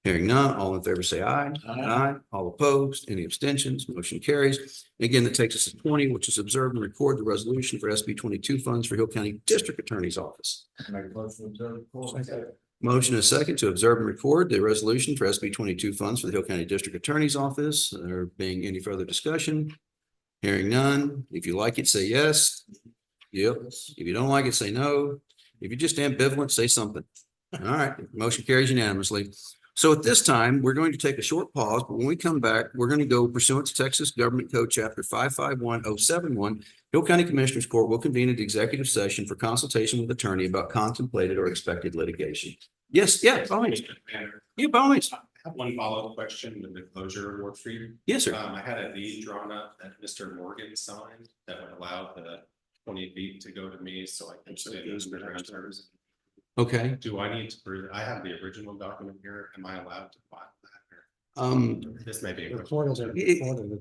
Hearing none, all in favor, say aye. Aye. All opposed, any abstentions? Motion carries. Again, that takes us to 20, which is observe and record the resolution for SB 22 funds for Hill County District Attorney's Office. Make a motion to observe. Motion is second to observe and record the resolution for SB 22 funds for the Hill County District Attorney's Office. There being any further discussion? Hearing none. If you like it, say yes. Yep. If you don't like it, say no. If you're just ambivalent, say something. All right, motion carries unanimously. So at this time, we're going to take a short pause, but when we come back, we're going to go pursuant to Texas Government Code Chapter 551071. Hill County Commissioners Court will convene an executive session for consultation with attorney about contemplated or expected litigation. Yes, yeah, by all means. Yeah, by all means. I have one follow-up question with the closure award for you. Yes, sir. I had a deed drawn up that Mr. Morgan signed that would allow the 20 feet to go to me, so I can say those ground services. Okay. Do I need to prove, I have the original document here, am I allowed to file that? Or this may be. a question.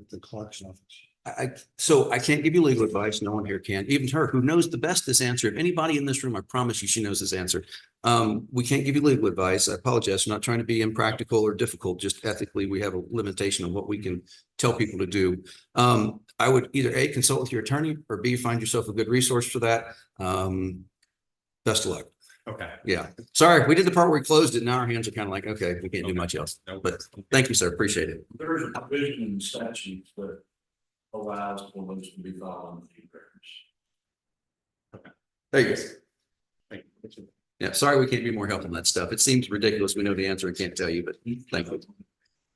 The clerk's office. So I can't give you legal advice. No one here can. Even her, who knows the best this answer. If anybody in this room, I promise you, she knows this answer. We can't give you legal advice. I apologize. We're not trying to be impractical or difficult. Just ethically, we have a limitation on what we can tell people to do. I would either A, consult with your attorney, or B, find yourself a good resource for that. Best of luck. Okay. Yeah. Sorry, we did the part where we closed it. Now our hands are kind of like, okay, we can't do much else. But thank you, sir. Appreciate it. There's a provision in the statutes that allows for those to be filed on the deed records. There you go. Thank you. Yeah, sorry, we can't be more help on that stuff. It seems ridiculous. We know the answer. I can't tell you, but thank you.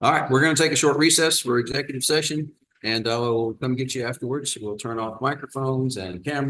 All right, we're going to take a short recess for executive session, and I'll come get you afterwards. We'll turn off microphones and cameras.